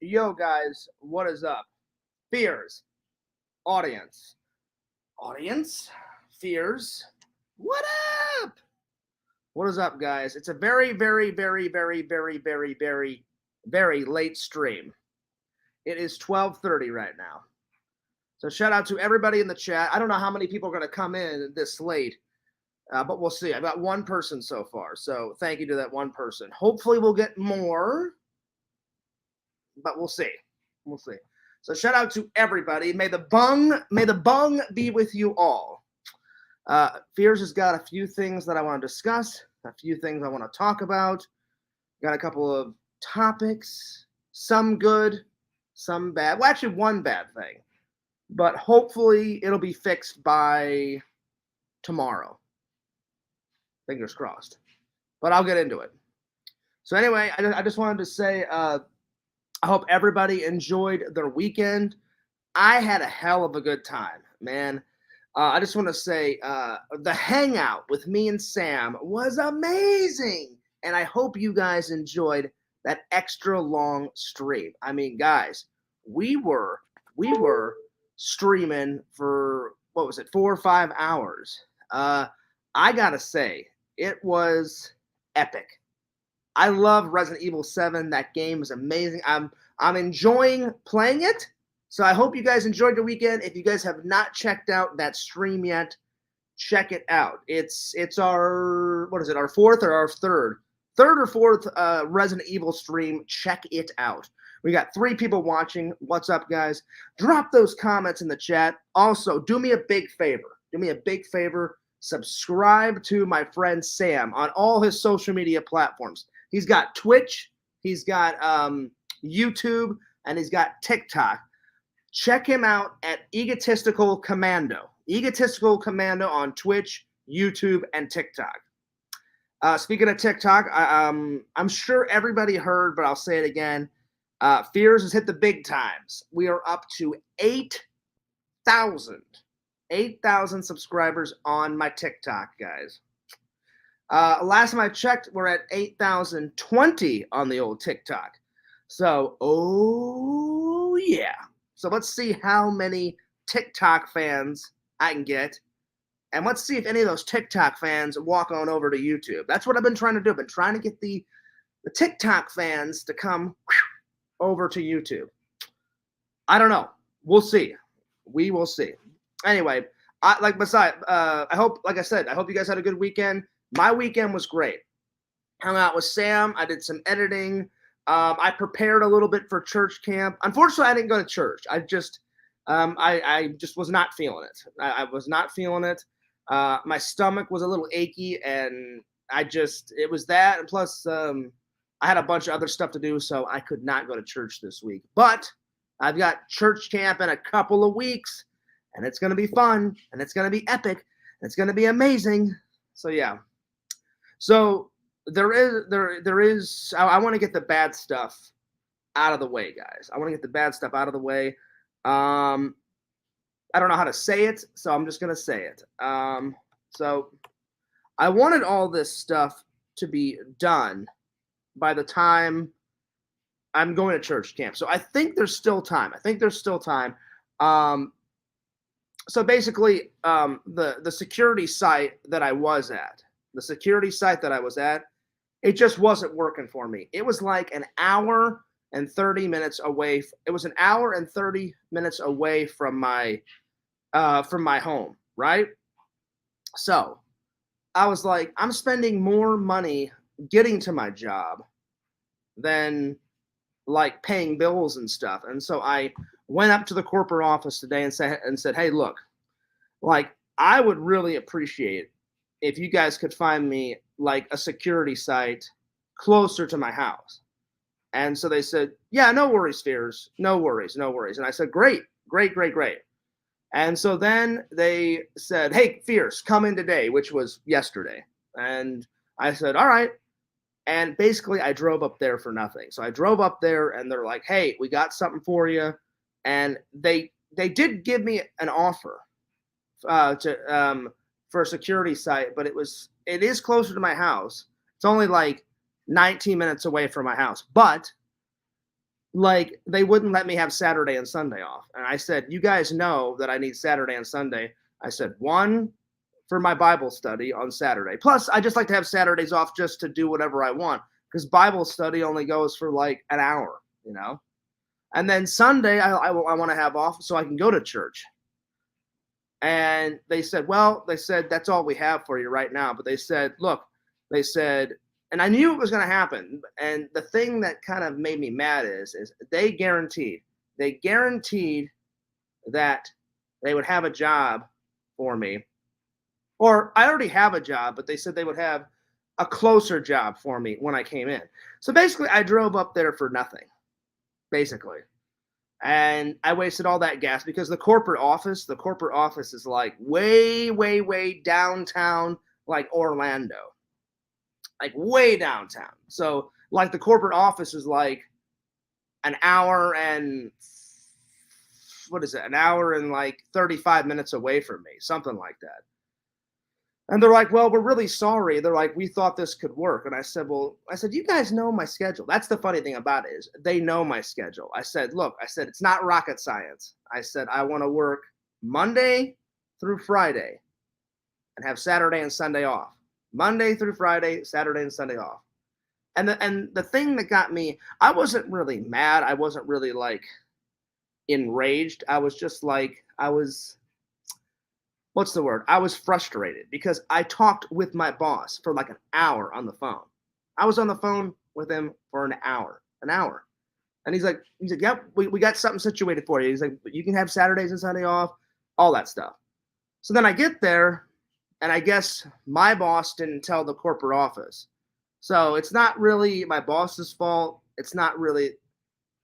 Yo, guys, what is up? Fears, audience, fears. What up? What is up, guys? It's a very, very, very, very, very, very, very, very late stream. It is 12:30 right now. So shout out to everybody in the chat. I don't know how many people are going to come in this late, but we'll see. I've got one person so far, so thank you to that one person. Hopefully we'll get more, but we'll see. We'll see. So shout out to everybody. May the bung be with you all. Fears has got a few things that I want to discuss, a few things I want to talk about. Got a couple of topics, some good, some bad. Well, actually, one bad thing, but hopefully it'll be fixed by tomorrow. Fingers crossed. But I'll get into it. So anyway, I just wanted to say I hope everybody enjoyed their weekend. I had a hell of a good time, man. I just want to say the hangout with me and Sam was amazing. And I hope you guys enjoyed that extra long stream. I mean, guys, we were streaming for, what was it, 4 or 5 hours. I got to say, it was epic. I love Resident Evil 7. That game is amazing. I'm enjoying playing it. So I hope you guys enjoyed the weekend. If you guys have not checked out that stream yet, check it out. It's our, what is it, our fourth or our third or fourth Resident Evil stream. Check it out. We got 3 people watching. What's up, guys? Drop those comments in the chat. Also, do me a big favor. Subscribe to my friend Sam on all his social media platforms. He's got Twitch, he's got YouTube, and he's got TikTok. Check him out at Egotistical Commando. Egotistical Commando on Twitch, YouTube, and TikTok. Speaking of TikTok, I'm sure everybody heard, but I'll say it again. Fears has hit the big times. We are up to 8,000 subscribers on my TikTok, guys. Last time I checked, we're at 8,020 on the old TikTok. So, oh yeah. So let's see how many TikTok fans I can get. And let's see if any of those TikTok fans walk on over to YouTube. That's what I've been trying to do. I've been trying to get the TikTok fans to come over to YouTube. I don't know. We'll see. We will see. Anyway, I hope you guys had a good weekend. My weekend was great. Hung out with Sam. I did some editing. I prepared a little bit for church camp. Unfortunately, I didn't go to church. I just was not feeling it. I was not feeling it. My stomach was a little achy, and it was that. And plus, I had a bunch of other stuff to do, so I could not go to church this week. But I've got church camp in a couple of weeks, and it's going to be fun, and it's going to be epic, and it's going to be amazing. So yeah. So there is. I want to get the bad stuff out of the way, guys. I want to get the bad stuff out of the way. I don't know how to say it, so I'm just gonna say it. So I wanted all this stuff to be done by the time I'm going to church camp. So I think there's still time. So basically, the security site that I was at, it just wasn't working for me. It was like an hour and 30 minutes away. It was an hour and 30 minutes away from my home, right? So I was like, I'm spending more money getting to my job than like paying bills and stuff. And so I went up to the corporate office today and said, hey, look, like I would really appreciate if you guys could find me like a security site closer to my house. And so they said, yeah, no worries, Fears. No worries, no worries. And I said, great, great, great, great. And so then they said, hey, Fierce, come in today, which was yesterday. And I said, all right. And basically, I drove up there for nothing. So I drove up there, and they're like, hey, we got something for you. And they did give me an offer for a security site, but it is closer to my house. It's only like 19 minutes away from my house. But like they wouldn't let me have Saturday and Sunday off. And I said, you guys know that I need Saturday and Sunday. I said, one, for my Bible study on Saturday. Plus, I just like to have Saturdays off just to do whatever I want because Bible study only goes for like an hour, you know? And then Sunday, I want to have off so I can go to church. And they said, well, that's all we have for you right now. But they said, look, they said, and I knew it was going to happen. And the thing that kind of made me mad is they guaranteed that they would have a job for me. Or I already have a job, but they said they would have a closer job for me when I came in. So basically, I drove up there for nothing, basically. And I wasted all that gas because the corporate office is like way, way, way downtown, like Orlando. Like way downtown. So like the corporate office is like an hour and like 35 minutes away from me, something like that. And they're like, well, we're really sorry. They're like, we thought this could work. And I said, you guys know my schedule. That's the funny thing about it is they know my schedule. I said, look, it's not rocket science. I said, I want to work Monday through Friday and have Saturday and Sunday off. Monday through Friday, Saturday and Sunday off. And the thing that got me, I wasn't really mad. I wasn't really like enraged. I was just like, I was frustrated because I talked with my boss for like an hour on the phone. I was on the phone with him for an hour. And he's like, yep, we got something situated for you. He's like, you can have Saturdays and Sunday off, all that stuff. So then I get there, and I guess my boss didn't tell the corporate office. So it's not really my boss's fault. It's not really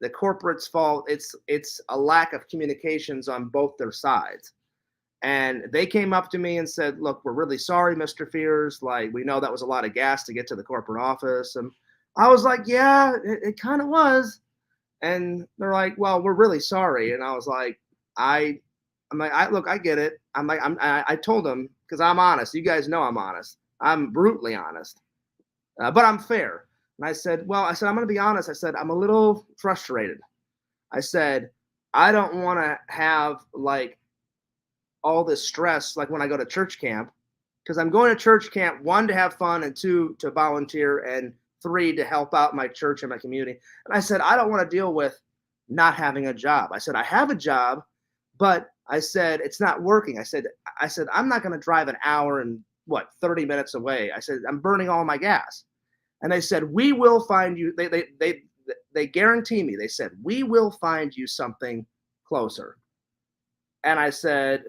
the corporate's fault. It's a lack of communications on both their sides. And they came up to me and said, look, we're really sorry, Mr. Fears. Like, we know that was a lot of gas to get to the corporate office. And I was like, yeah, it kind of was. And they're like, well, we're really sorry. And I was like, I'm like, look, I get it. I told them, because I'm honest. You guys know I'm honest. I'm brutally honest. But I'm fair. And I said, I'm going to be honest. I said, I'm a little frustrated. I said, I don't want to have like all this stress like when I go to church camp, because I'm going to church camp, 1, to have fun, and 2, to volunteer, and 3, to help out my church and my community. And I said, I don't want to deal with not having a job. I said, I have a job, but I said, it's not working. I said, I'm not going to drive an hour and 30 minutes away. I said, I'm burning all my gas. And they said, we will find you. They guarantee me. They said, we will find you something closer. And I said,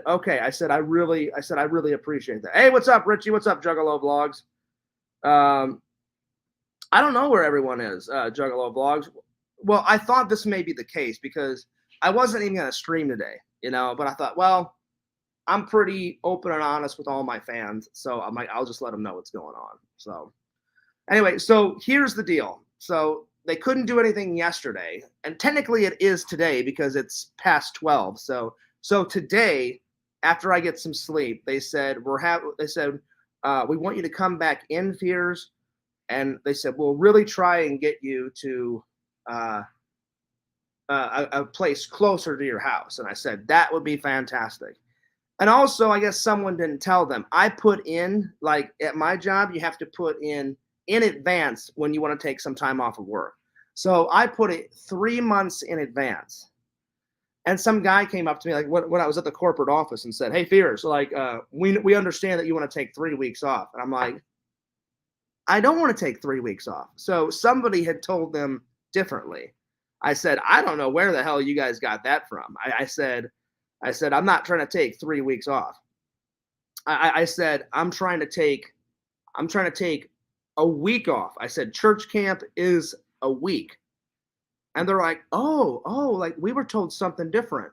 okay. I said, I really appreciate that. Hey, what's up, Richie? What's up, Juggalo Vlogs? I don't know where everyone is, Juggalo Vlogs. Well, I thought this may be the case because I wasn't even going to stream today, but I thought, well, I'm pretty open and honest with all my fans. So I'm like, I'll just let them know what's going on. So anyway, so here's the deal. So they couldn't do anything yesterday. And technically it is today because it's past 12. So today, after I get some sleep, they said, we want you to come back in, Fears. And they said, we'll really try and get you to a place closer to your house. And I said, that would be fantastic. And also, I guess someone didn't tell them. I put in, like at my job, you have to put in advance when you want to take some time off of work. So I put it 3 months in advance. And some guy came up to me like when I was at the corporate office and said, hey, Fears, like we understand that you want to take 3 weeks off. And I'm like, I don't want to take 3 weeks off. So somebody had told them differently. I said, I don't know where the hell you guys got that from. I said, I'm not trying to take 3 weeks off. I said, I'm trying to take a week off. I said, church camp is a week. And they're like, oh, like we were told something different.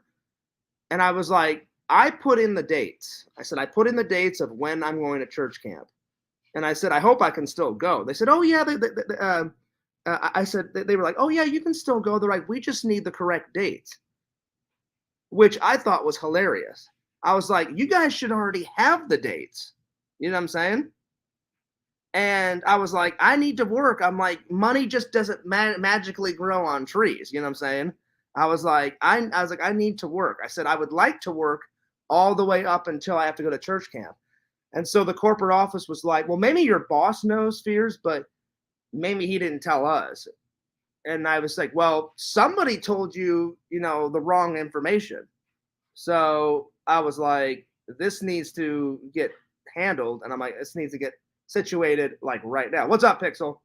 And I was like, I put in the dates. I said, I put in the dates of when I'm going to church camp. And I said, I hope I can still go. They said, oh, yeah. I said, they were like, oh, yeah, you can still go. They're like, we just need the correct dates, which I thought was hilarious. I was like, you guys should already have the dates. You know what I'm saying? And I was like, I need to work. I'm like, money just doesn't magically grow on trees. You know what I'm saying? I was like, I need to work. I said, I would like to work all the way up until I have to go to church camp. And so the corporate office was like, well, maybe your boss knows, Fears, but maybe he didn't tell us. And I was like, well, somebody told you, the wrong information. So I was like, this needs to get handled. And I'm like, this needs to get situated like right now. What's up, Pixel?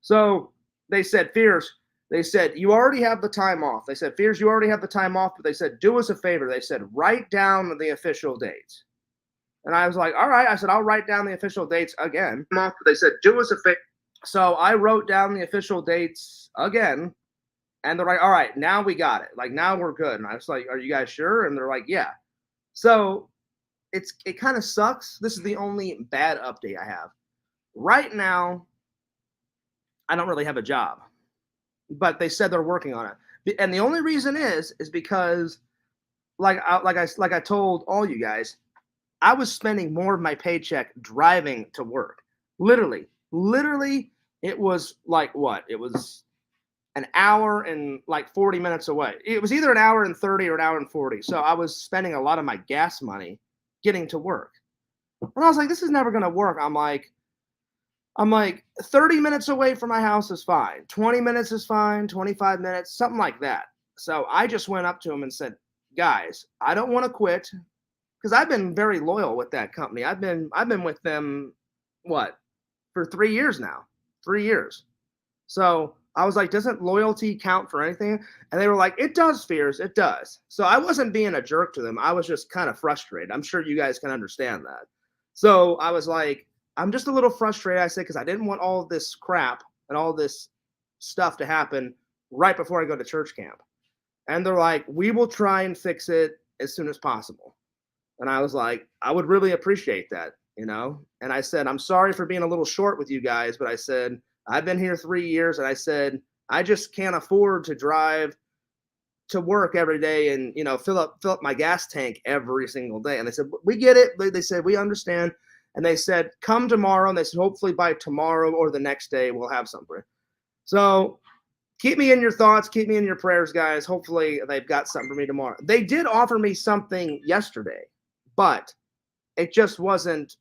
So they said, Fears, they said, you already have the time off. They said, Fears, you already have the time off. But they said, do us a favor. They said, write down the official dates. And I was like, all right. I said, I'll write down the official dates again. They said, do us a favor. So I wrote down the official dates again. And they're like, all right, now we got it. Like, now we're good. And I was like, are you guys sure? And they're like, yeah. So it kind of sucks. This is the only bad update I have. Right now, I don't really have a job. But they said they're working on it. And the only reason is because, like I told all you guys, I was spending more of my paycheck driving to work. Literally, it was like what? It was an hour and like 40 minutes away. It was either an hour and 30 or an hour and 40. So I was spending a lot of my gas money getting to work. And I was like, this is never going to work. I'm like, 30 minutes away from my house is fine. 20 minutes is fine. 25 minutes, something like that. So I just went up to him and said, guys, I don't want to quit because I've been very loyal with that company. I've been with them, for 3 years now. 3 years. So I was like, doesn't loyalty count for anything? And they were like, it does, Fears. It does. So I wasn't being a jerk to them. I was just kind of frustrated. I'm sure you guys can understand that. So I was like, I'm just a little frustrated, I said, because I didn't want all this crap and all this stuff to happen right before I go to church camp. And they're like, we will try and fix it as soon as possible. And I was like, I would really appreciate that, And I said, I'm sorry for being a little short with you guys, but I said, I've been here 3 years, and I said, I just can't afford to drive to work every day and, fill up my gas tank every single day. And they said, we get it. They said, we understand. And they said, come tomorrow. And they said, hopefully by tomorrow or the next day, we'll have something. So keep me in your thoughts. Keep me in your prayers, guys. Hopefully they've got something for me tomorrow. They did offer me something yesterday, but it just wasn't,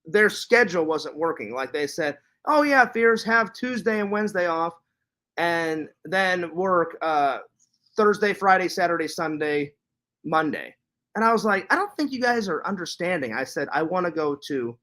their schedule wasn't working. Like they said, oh yeah, Fears, have Tuesday and Wednesday off and then work Thursday, Friday, Saturday, Sunday, Monday. And I was like, I don't think you guys are understanding. I said, I want to go to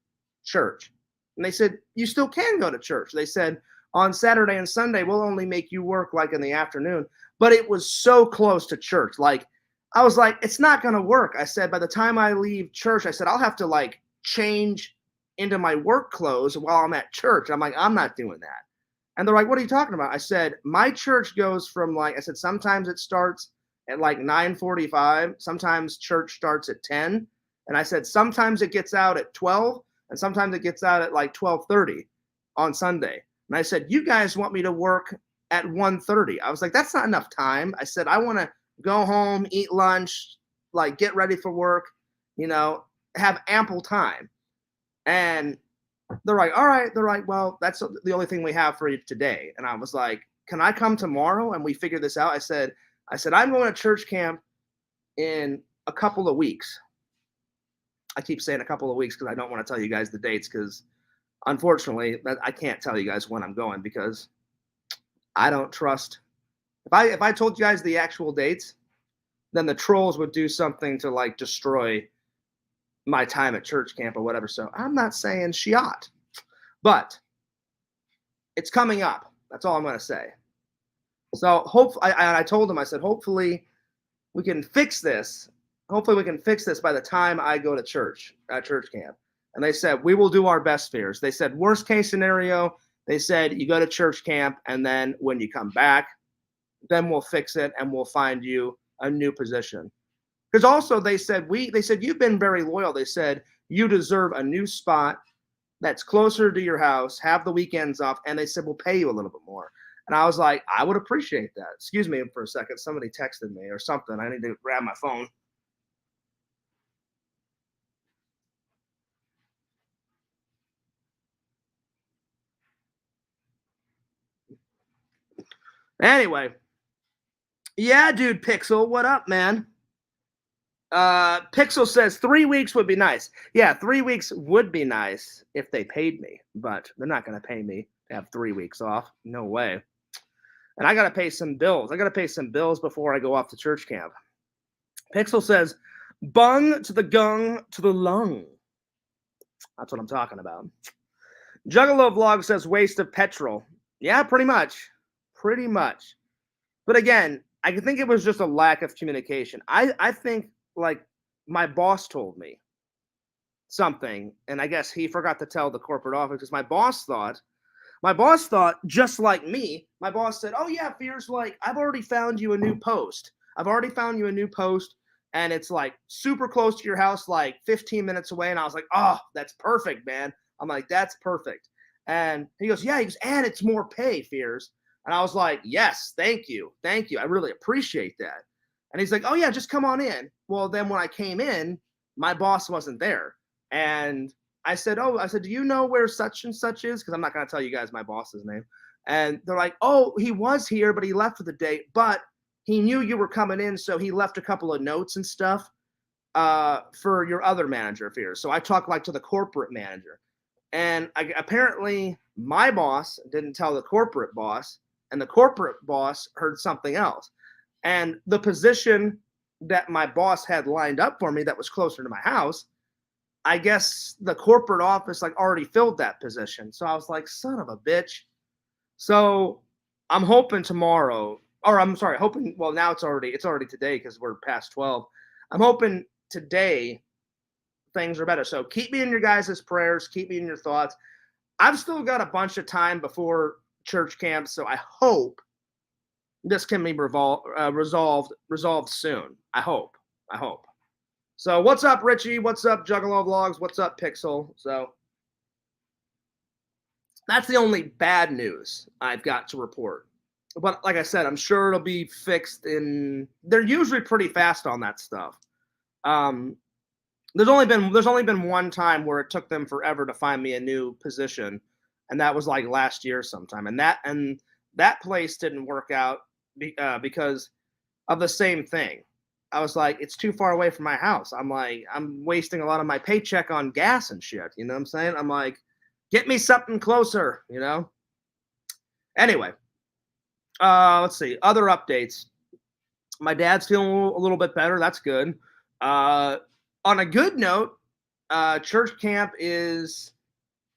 church. And they said, you still can go to church. They said, on Saturday and Sunday, we'll only make you work like in the afternoon. But it was so close to church. Like, I was like, it's not going to work. I said, by the time I leave church, I said, I'll have to like change into my work clothes while I'm at church. I'm like, I'm not doing that. And they're like, what are you talking about? I said, my church goes from like, I said, sometimes it starts at like 9:45. Sometimes church starts at 10. And I said, sometimes it gets out at 12 and sometimes it gets out at like 12:30 on Sunday. And I said, you guys want me to work at 1:30. I was like, that's not enough time. I said, I want to go home, eat lunch, like get ready for work, have ample time. And they're like, all right. They're like, well, that's the only thing we have for you today. And I was like, can I come tomorrow and we figure this out? I said, I'm going to church camp in a couple of weeks. I keep saying a couple of weeks because I don't want to tell you guys the dates because unfortunately I can't tell you guys when I'm going because I don't trust. If I told you guys the actual dates, then the trolls would do something to like destroy my time at church camp or whatever. So I'm not saying shiat, but it's coming up. That's all I'm going to say. So hopefully, I told him, I said, hopefully we can fix this. Hopefully we can fix this by the time I go to church, at church camp. And they said, we will do our best, Fears. They said, worst case scenario, they said, you go to church camp, and then when you come back, then we'll fix it and we'll find you a new position. Because also they said, you've been very loyal. They said, you deserve a new spot that's closer to your house, have the weekends off, and they said, we'll pay you a little bit more. And I was like, I would appreciate that. Excuse me for a second. Somebody texted me or something. I need to grab my phone. Anyway. Yeah, dude, Pixel, what up, man? Pixel says 3 weeks would be nice. Yeah, 3 weeks would be nice if they paid me, but they're not going to pay me to have 3 weeks off. No way. And I got to pay some bills. I got to pay some bills before I go off to church camp. Pixel says, bung to the gung to the lung. That's what I'm talking about. Juggalo Vlog says, waste of petrol. Yeah, pretty much. Pretty much. But again, I think it was just a lack of communication. I think, like, my boss told me something, and I guess he forgot to tell the corporate office because my boss thought, just like me, my boss said, oh, yeah, Fears, like, I've already found you a new post. And it's, like, super close to your house, like 15 minutes away. And I was like, oh, that's perfect, man. I'm like, that's perfect. And he goes, yeah, and it's more pay, Fears. And I was like, yes, thank you. I really appreciate that. And he's like, oh, yeah, just come on in. Well, then when I came in, my boss wasn't there. And I said, do you know where such and such is? Because I'm not going to tell you guys my boss's name. And they're like, oh, he was here, but he left for the day. But he knew you were coming in, so he left a couple of notes and stuff for your other manager, Fears. So I talked like to the corporate manager. And apparently my boss didn't tell the corporate boss. And the corporate boss heard something else. And the position that my boss had lined up for me that was closer to my house, I guess the corporate office like already filled that position. So I was like, son of a bitch. So I'm hoping tomorrow, or I'm sorry, well, now it's already today because we're past 12. I'm hoping today things are better. So keep me in your guys' prayers. Keep me in your thoughts. I've still got a bunch of time before church camp, so I hope this can be resolved soon. I hope. So what's up, Richie? What's up, Juggalo Vlogs? What's up, Pixel? So that's the only bad news I've got to report. But like I said, I'm sure it'll be fixed they're usually pretty fast on that stuff. There's only been one time where it took them forever to find me a new position. And that was like last year sometime. And that place didn't work out because of the same thing. I was like, it's too far away from my house. I'm like, I'm wasting a lot of my paycheck on gas and shit. You know what I'm saying? I'm like, get me something closer, you know? Anyway, let's see. Other updates. My dad's feeling a little bit better. That's good. On a good note, church camp is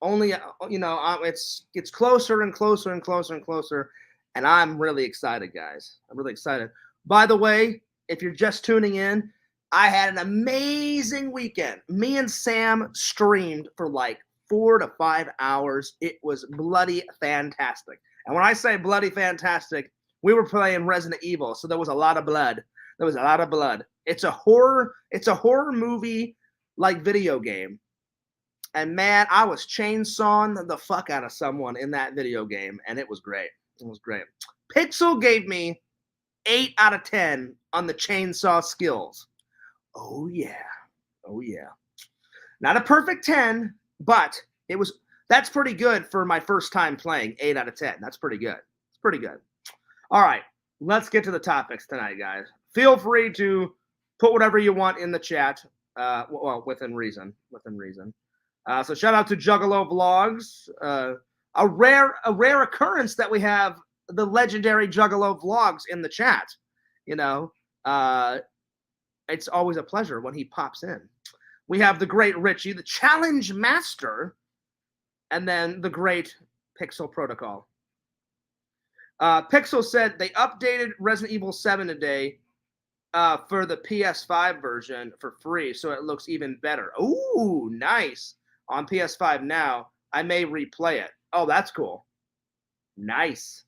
only, it's closer and closer and closer and closer. And I'm really excited, guys. I'm really excited. By the way, if you're just tuning in, I had an amazing weekend. Me and Sam streamed for like 4 to 5 hours. It was bloody fantastic. And when I say bloody fantastic, we were playing Resident Evil, so there was a lot of blood. It's a horror movie like video game. And man, I was chainsawing the fuck out of someone in that video game, and it was great. Pixel gave me 8 out of 10 on the chainsaw skills. Oh yeah. Not a perfect 10, but that's pretty good for my first time playing. 8 out of 10. That's pretty good. It's pretty good. All right, let's get to the topics tonight, guys. Feel free to put whatever you want in the chat. Well, within reason. So shout out to Juggalo Vlogs. A rare occurrence that we have the legendary Juggalo Vlogs in the chat. It's always a pleasure when he pops in. We have the great Richie, the challenge master, and then the great Pixel Protocol. Pixel said they updated Resident Evil 7 today for the PS5 version for free, so it looks even better. Ooh, nice. on PS5 now. I may replay it. Oh, that's cool. Nice.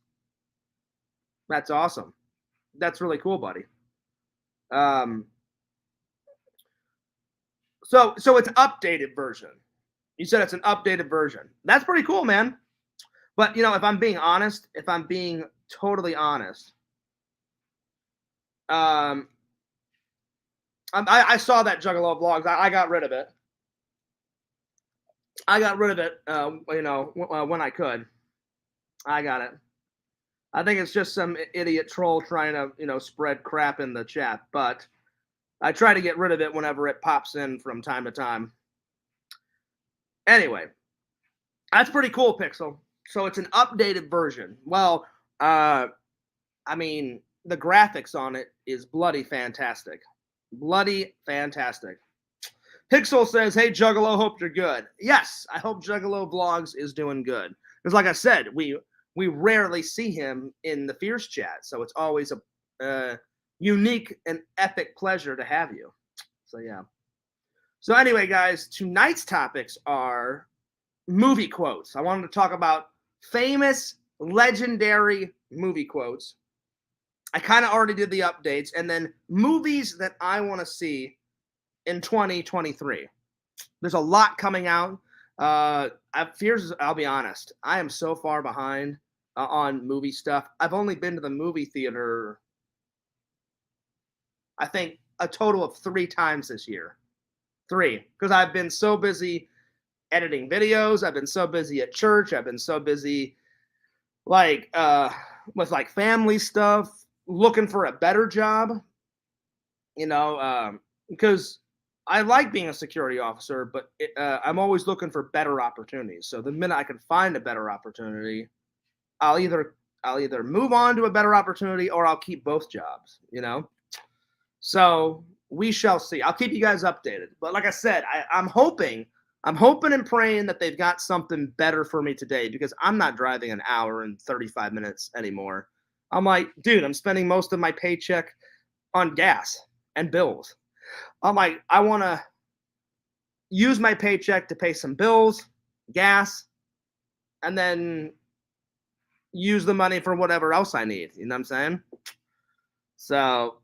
That's awesome. That's really cool, buddy. So it's updated version. You said it's an updated version. That's pretty cool, man. But if I'm being honest, if I'm being totally honest, I saw that Juggalo Vlogs. I got rid of it. I got rid of it. When I could, I got it. I think it's just some idiot troll trying to spread crap in the chat. But I try to get rid of it whenever it pops in from time to time. Anyway, that's pretty cool, Pixel. So it's an updated version. Well, I mean, the graphics on it is bloody fantastic. Bloody fantastic. Pixel says, hey, Juggalo, hope you're good. Yes, I hope Juggalo Vlogs is doing good. Because like I said, we rarely see him in the Fierce chat. So it's always a unique and epic pleasure to have you. So, yeah. So anyway, guys, tonight's topics are movie quotes. I wanted to talk about famous, legendary movie quotes. I kind of already did the updates. And then movies that I want to see in 2023. There's a lot coming out. I'll be honest, I am so far behind on movie stuff. I've only been to the movie theater, I think, a total of 3 times this year. 3, because I've been so busy editing videos. I've been so busy at church. I've been so busy with family stuff, looking for a better job, because I like being a security officer, but I'm always looking for better opportunities. So the minute I can find a better opportunity, I'll either move on to a better opportunity or I'll keep both jobs, So we shall see. I'll keep you guys updated. But like I said, I'm hoping and praying that they've got something better for me today, because I'm not driving an hour and 35 minutes anymore. I'm like, dude, I'm spending most of my paycheck on gas and bills. I'm like, I want to use my paycheck to pay some bills, gas, and then use the money for whatever else I need. You know what I'm saying? So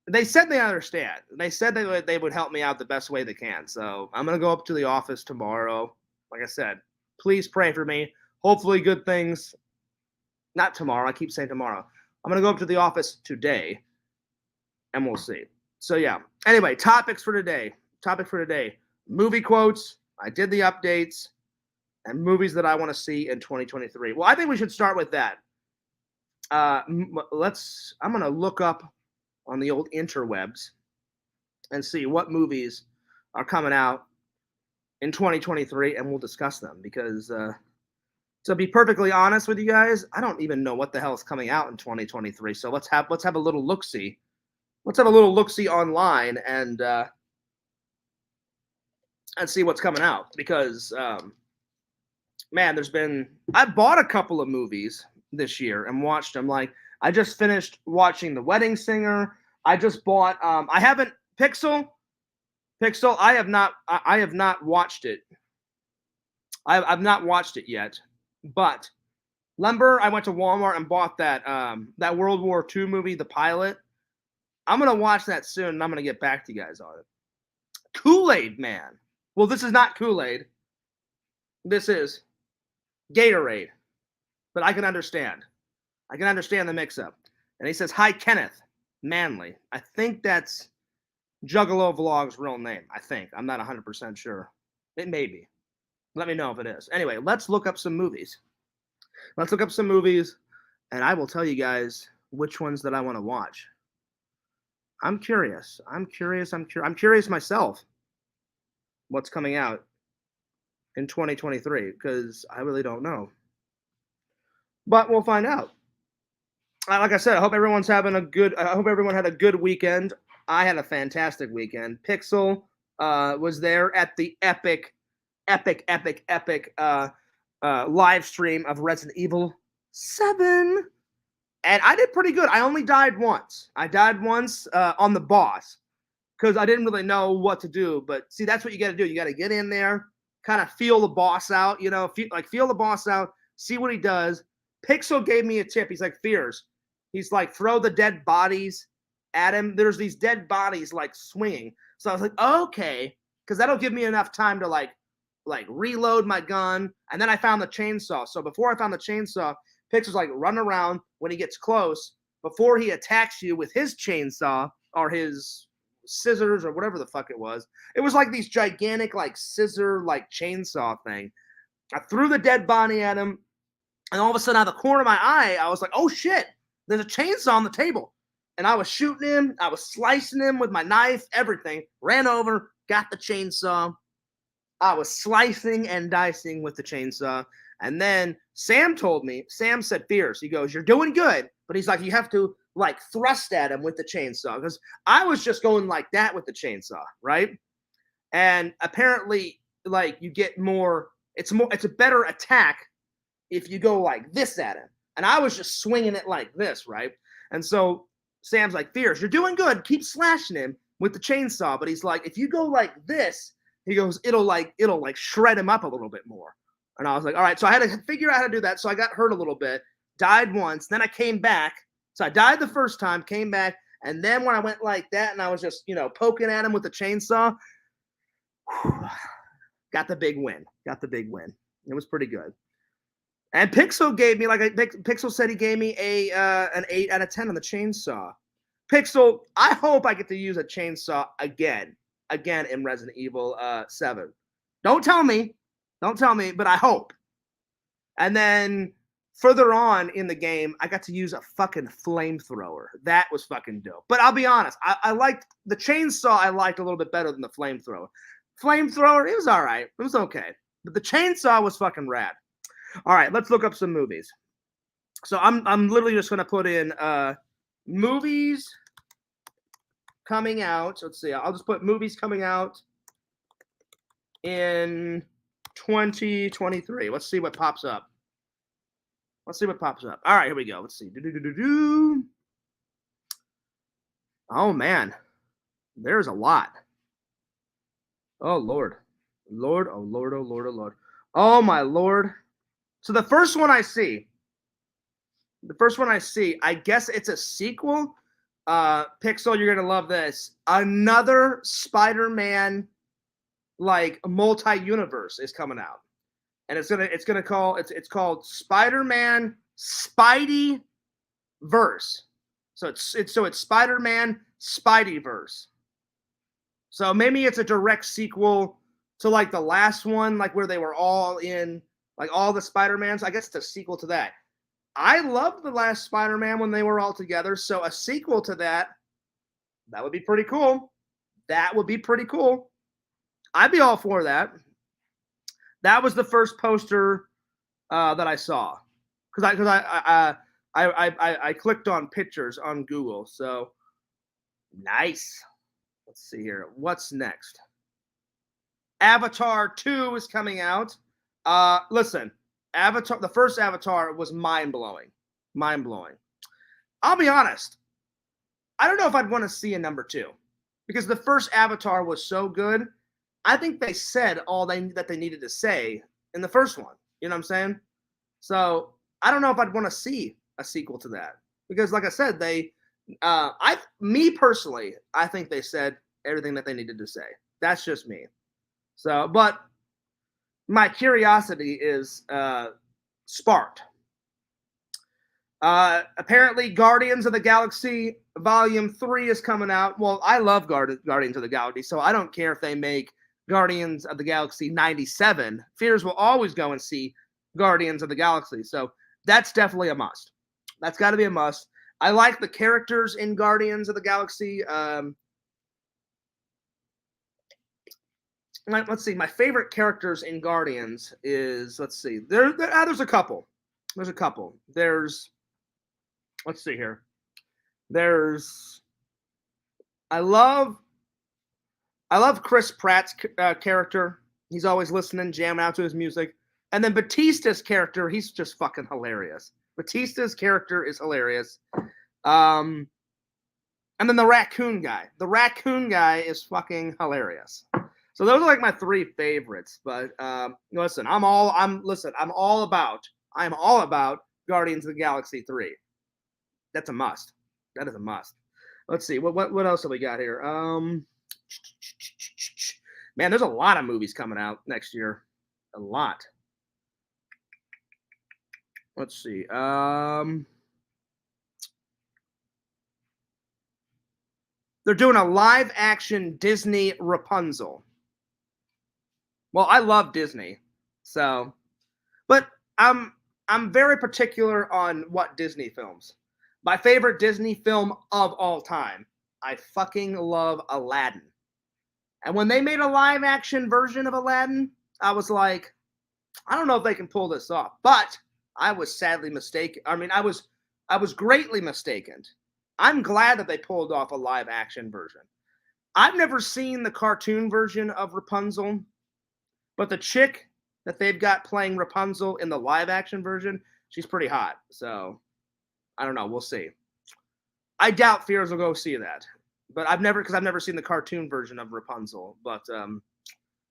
they said they understand. They said they would help me out the best way they can. So I'm going to go up to the office tomorrow. Like I said, please pray for me. Hopefully good things. Not tomorrow. I keep saying tomorrow. I'm going to go up to the office today, and we'll see. So, yeah. Anyway, topics for today. Movie quotes. I did the updates. And movies that I want to see in 2023. Well, I think we should start with that. I'm going to look up on the old interwebs and see what movies are coming out in 2023, and we'll discuss them, because to be perfectly honest with you guys, I don't even know what the hell is coming out in 2023. So let's have a little look-see. Let's have a little look-see online and see what's coming out, because man, I bought a couple of movies this year and watched them. Like, I just finished watching The Wedding Singer. I just bought I haven't Pixel, I have not watched it. I've not watched it yet. But remember, I went to Walmart and bought that World War II movie, The Pilot. I'm going to watch that soon, and I'm going to get back to you guys on it. Kool-Aid Man. Well, this is not Kool-Aid. This is Gatorade. But I can understand. I can understand the mix-up. And he says, hi, Kenneth Manley. I think that's Juggalo Vlog's real name. I think. I'm not 100% sure. It may be. Let me know if it is. Anyway, let's look up some movies. And I will tell you guys which ones that I want to watch. I'm curious. I'm curious myself what's coming out in 2023, because I really don't know. But we'll find out. Like I said, I hope everyone had a good weekend. I had a fantastic weekend. Pixel was there at the epic live stream of Resident Evil 7. And I did pretty good. I only died once. I died once on the boss. because I didn't really know what to do. But see, that's what you got to do. You got to get in there, kind of feel the boss out, feel the boss out, see what he does. Pixel gave me a tip. He's like, Fears. He's like, throw the dead bodies at him. There's these dead bodies like swinging. So I was like, okay, because that'll give me enough time to like reload my gun. And then I found the chainsaw. So before I found the chainsaw, Pixel's like, run around when he gets close before he attacks you with his chainsaw or his scissors or whatever the fuck it was. It was like these gigantic like scissor like chainsaw thing. I threw the dead body at him, and all of a sudden out of the corner of my eye, I was like, oh shit, there's a chainsaw on the table. And I was shooting him, I was slicing him with my knife, everything. Ran over, got the chainsaw. I was slicing and dicing with the chainsaw. And then Sam said, Fears, he goes, you're doing good. But he's like, you have to like thrust at him with the chainsaw. Because I was just going like that with the chainsaw, right? And apparently, like, you get more, it's a better attack if you go like this at him. And I was just swinging it like this, right? And so Sam's like, Fears, you're doing good. Keep slashing him with the chainsaw. But he's like, if you go like this, he goes, it'll like shred him up a little bit more. And I was like, all right. So I had to figure out how to do that. So I got hurt a little bit, died once. Then I came back. So I died the first time, came back. And then when I went like that and I was just, poking at him with the chainsaw, got the big win. It was pretty good. And Pixel gave me, Pixel said he gave me an 8 out of 10 on the chainsaw. Pixel, I hope I get to use a chainsaw again in Resident Evil 7. Don't tell me, but I hope. And then further on in the game, I got to use a fucking flamethrower. That was fucking dope. But I'll be honest, I liked the chainsaw. I liked a little bit better than the flamethrower. Flamethrower, it was all right. It was okay. But the chainsaw was fucking rad. All right, let's look up some movies. So I'm literally just going to put in movies coming out. Let's see. I'll just put movies coming out in 2023. Let's see what pops up. All right, here we go. Let's see. Oh, man. There's a lot. Oh, Lord. Lord, oh, Lord, oh, Lord, oh, Lord. Oh, my Lord. So the first one I see, I guess it's a sequel. Pixel, you're going to love this. Another Spider-Man like multi-universe is coming out. And it's called Spider-Man Spidey Verse. So it's Spider-Man Spideyverse. So maybe it's a direct sequel to like the last one, like where they were all in like all the Spider-Mans. I guess it's a sequel to that. I loved the last Spider-Man when they were all together. So a sequel to that would be pretty cool. I'd be all for that. That was the first poster that I saw because I clicked on pictures on Google. So nice. Let's see here. What's next? Avatar 2 is coming out. Listen, Avatar. The first Avatar was mind blowing. I'll be honest. I don't know if I'd want to see a number 2 because the first Avatar was so good. I think they said all that they needed to say in the first one. You know what I'm saying? So I don't know if I'd want to see a sequel to that because, like I said, me personally, I think they said everything that they needed to say. That's just me. So, but my curiosity is sparked. Apparently, Guardians of the Galaxy Volume 3 is coming out. Well, I love Guardians of the Galaxy, so I don't care if they make Guardians of the Galaxy 97. Fears will always go and see Guardians of the Galaxy. So that's definitely a must. That's got to be a must. I like the characters in Guardians of the Galaxy. Let's see. My favorite characters in Guardians is, let's see. There's a couple. Let's see here. I love Chris Pratt's character. He's always listening, jamming out to his music. And then Batista's character, he's just fucking hilarious. Batista's character is hilarious. And then the raccoon guy. The raccoon guy is fucking hilarious. So those are like my three favorites. But listen, I'm all about Guardians of the Galaxy 3. That's a must. That is a must. Let's see. What else have we got here? Man, there's a lot of movies coming out next year. A lot. Let's see. They're doing a live action Disney Rapunzel. Well, I love Disney, so, but I'm very particular on what Disney films. My favorite Disney film of all time. I fucking love Aladdin. And when they made a live action version of Aladdin, I was like, I don't know if they can pull this off. But I was sadly mistaken. I mean, I was greatly mistaken. I'm glad that they pulled off a live action version. I've never seen the cartoon version of Rapunzel, but the chick that they've got playing Rapunzel in the live action version, she's pretty hot. So I don't know. We'll see. I doubt Fears will go see that, but I've never seen the cartoon version of Rapunzel. But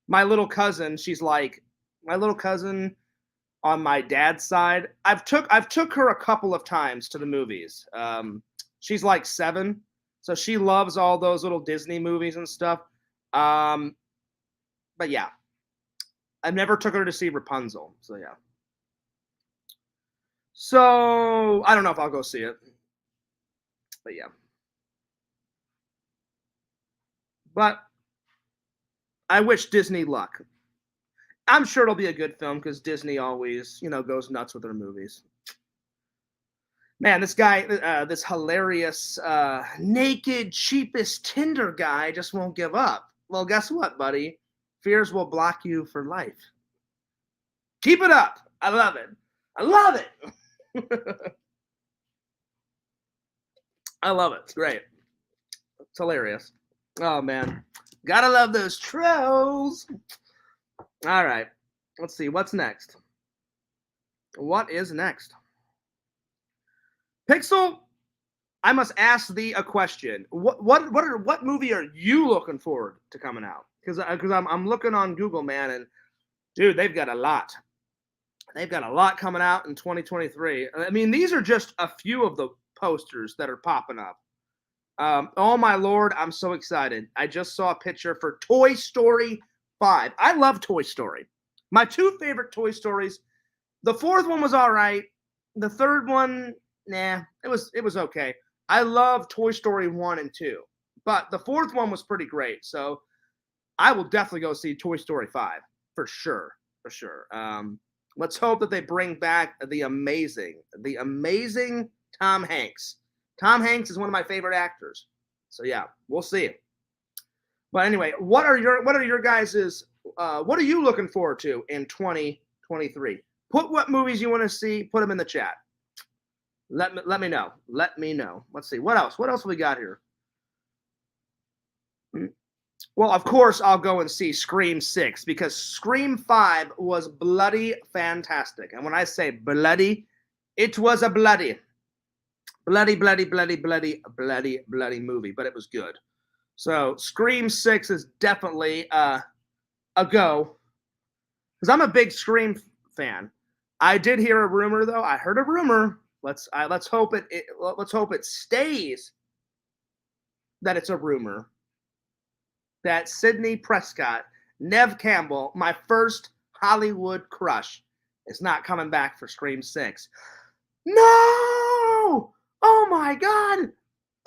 my little cousin, my little cousin on my dad's side. I've took her a couple of times to the movies. She's like 7, so she loves all those little Disney movies and stuff. But yeah, I never took her to see Rapunzel. So yeah. So I don't know if I'll go see it, but yeah. But I wish Disney luck. I'm sure it'll be a good film because Disney always, goes nuts with their movies. Man, this guy, this hilarious, naked, cheapest Tinder guy just won't give up. Well, guess what, buddy? Fears will block you for life. Keep it up. I love it. I love it. I love it. It's great. It's hilarious. Oh, man. Gotta love those trolls. All right. Let's see. What's next? What is next? Pixel, I must ask thee a question. What movie are you looking forward to coming out? Because I'm looking on Google, man, and dude, they've got a lot. They've got a lot coming out in 2023. I mean, these are just a few of the posters that are popping up. Oh my Lord, I'm so excited. I just saw a picture for Toy Story 5. I love Toy Story. My 2 favorite Toy Stories. The 4th one was all right. The 3rd one, nah, it was okay. I love Toy Story 1 and 2, but the 4th one was pretty great. So I will definitely go see Toy Story 5 for sure. Let's hope that they bring back the amazing Tom Hanks. Tom Hanks is one of my favorite actors. So yeah, we'll see. But anyway, what are your guys's what are you looking forward to in 2023? Put what movies you want to see, put them in the chat. Let me know. Let me know. Let's see. What else? What else have we got here? Well, of course, I'll go and see Scream 6 because Scream 5 was bloody fantastic. And when I say bloody, it was a bloody movie, but it was good. So Scream 6 is definitely a go because I'm a big Scream fan. I did hear a rumor, though. I heard a rumor. Let's hope it stays that it's a rumor that Sidney Prescott, Neve Campbell, my first Hollywood crush, is not coming back for Scream 6. No! Oh my God!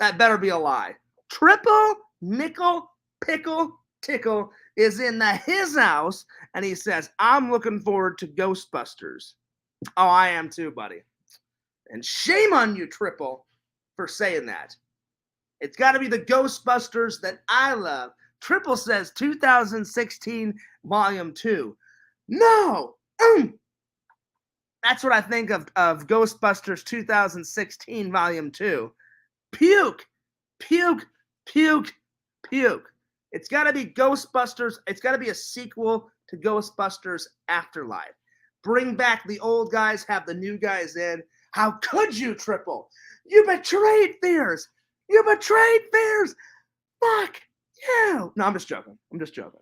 That better be a lie. Triple Nickel Pickle Tickle is in his house, and he says, I'm looking forward to Ghostbusters. Oh, I am too, buddy. And shame on you, Triple, for saying that. It's got to be the Ghostbusters that I love. Triple says 2016 Volume 2. No! That's what I think of Ghostbusters 2016 Volume 2. Puke! Puke! Puke! Puke! It's got to be Ghostbusters. It's got to be a sequel to Ghostbusters Afterlife. Bring back the old guys, have the new guys in. How could you, Triple? You betrayed Fears. You betrayed Fears. Fuck you. No, I'm just joking. I'm just joking.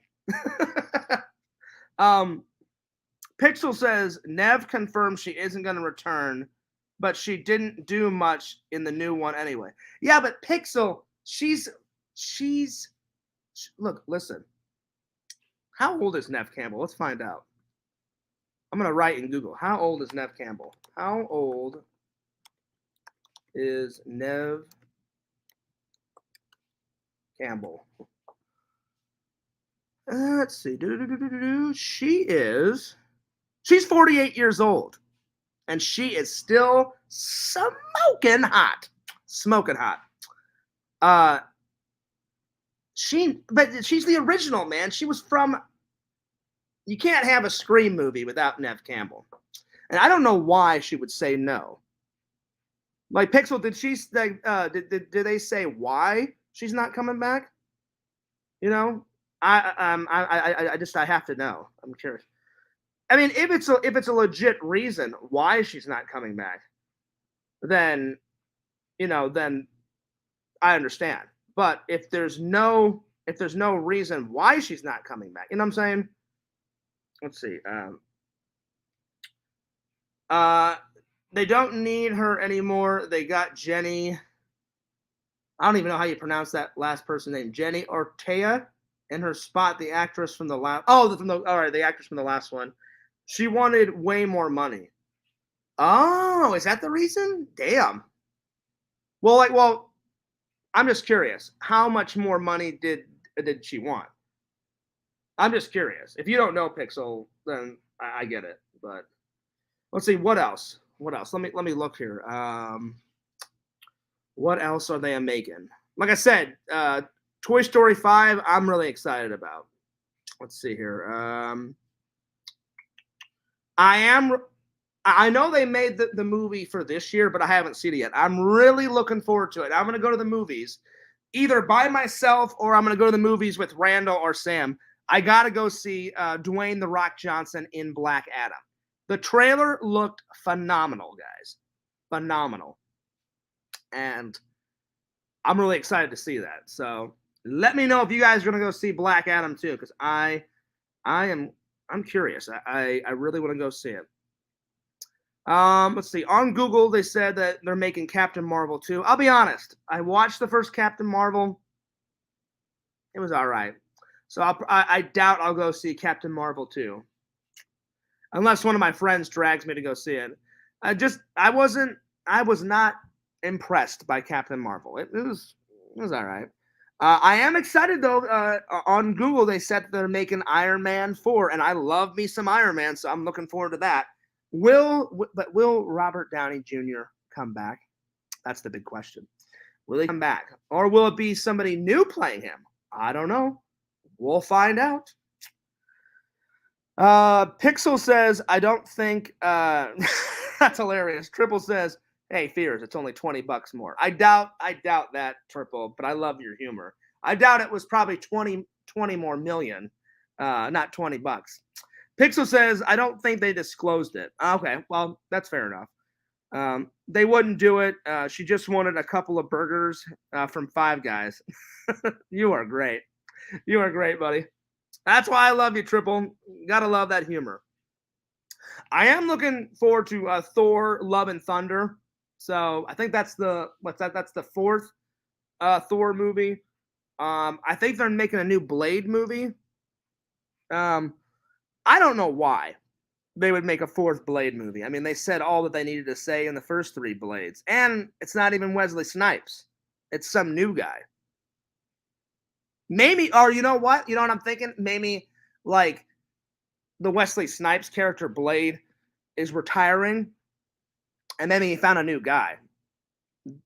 Pixel says Nev confirmed she isn't going to return, but she didn't do much in the new one anyway. Yeah, but Pixel, she's look, listen. How old is Nev Campbell? Let's find out. I'm going to write in Google. How old is Nev Campbell? How old is Nev Campbell? Let's see. She's 48 years old. And she is still smoking hot. Smoking hot. But she's the original, man. She was from. You can't have a Scream movie without Nev Campbell, and I don't know why she would say no. Like Pixel, did she? Did they say why she's not coming back? You know, I have to know. I'm curious. I mean, if it's a legit reason why she's not coming back, then then I understand. But if there's no reason why she's not coming back, you know what I'm saying? Let's see. They don't need her anymore. They got Jenny. I don't even know how you pronounce that last person name. Jenny Ortega in her spot. The actress from the last. Oh, the actress from the last one. She wanted way more money. Oh, is that the reason? Damn. Well, I'm just curious. How much more money did she want? I'm just curious. If you don't know Pixel, then I get it. But let's see what else. Let me look here. What else are they making? Like I said, Toy Story 5. I'm really excited about. Let's see here. I know they made the movie for this year, but I haven't seen it yet. I'm really looking forward to it. I'm going to go to the movies either by myself or I'm going to go to the movies with Randall or Sam. I got to go see Dwayne "The Rock" Johnson in Black Adam. The trailer looked phenomenal, guys. Phenomenal. And I'm really excited to see that. So let me know if you guys are going to go see Black Adam too, because I'm curious. I really want to go see it. Let's see. On Google, they said that they're making Captain Marvel 2. I'll be honest. I watched the first Captain Marvel. It was all right. So I doubt I'll go see Captain Marvel 2. Unless one of my friends drags me to go see it. I was not impressed by Captain Marvel. It was all right. I am excited though. On Google, they said they're making Iron Man 4, and I love me some Iron Man, so I'm looking forward to that. Will Robert Downey Jr. come back? That's the big question. Will he come back, or will it be somebody new playing him? I don't know. We'll find out. Pixel says, I don't think that's hilarious. Triple says, hey, Fears, it's only $20 more. I doubt that, Triple, but I love your humor. I doubt it was probably 20 more million, not $20. Pixel says, I don't think they disclosed it. Okay, well, that's fair enough. They wouldn't do it. She just wanted a couple of burgers from Five Guys. You are great. You are great, buddy. That's why I love you, Triple. Gotta love that humor. I am looking forward to Thor: Love and Thunder. So I think that's the fourth Thor movie. I think they're making a new Blade movie. I don't know why they would make a fourth Blade movie. I mean, they said all that they needed to say in the first three Blades, and it's not even Wesley Snipes. It's some new guy. Maybe, or you know what? You know what I'm thinking? Maybe like the Wesley Snipes character Blade is retiring, and maybe he found a new guy.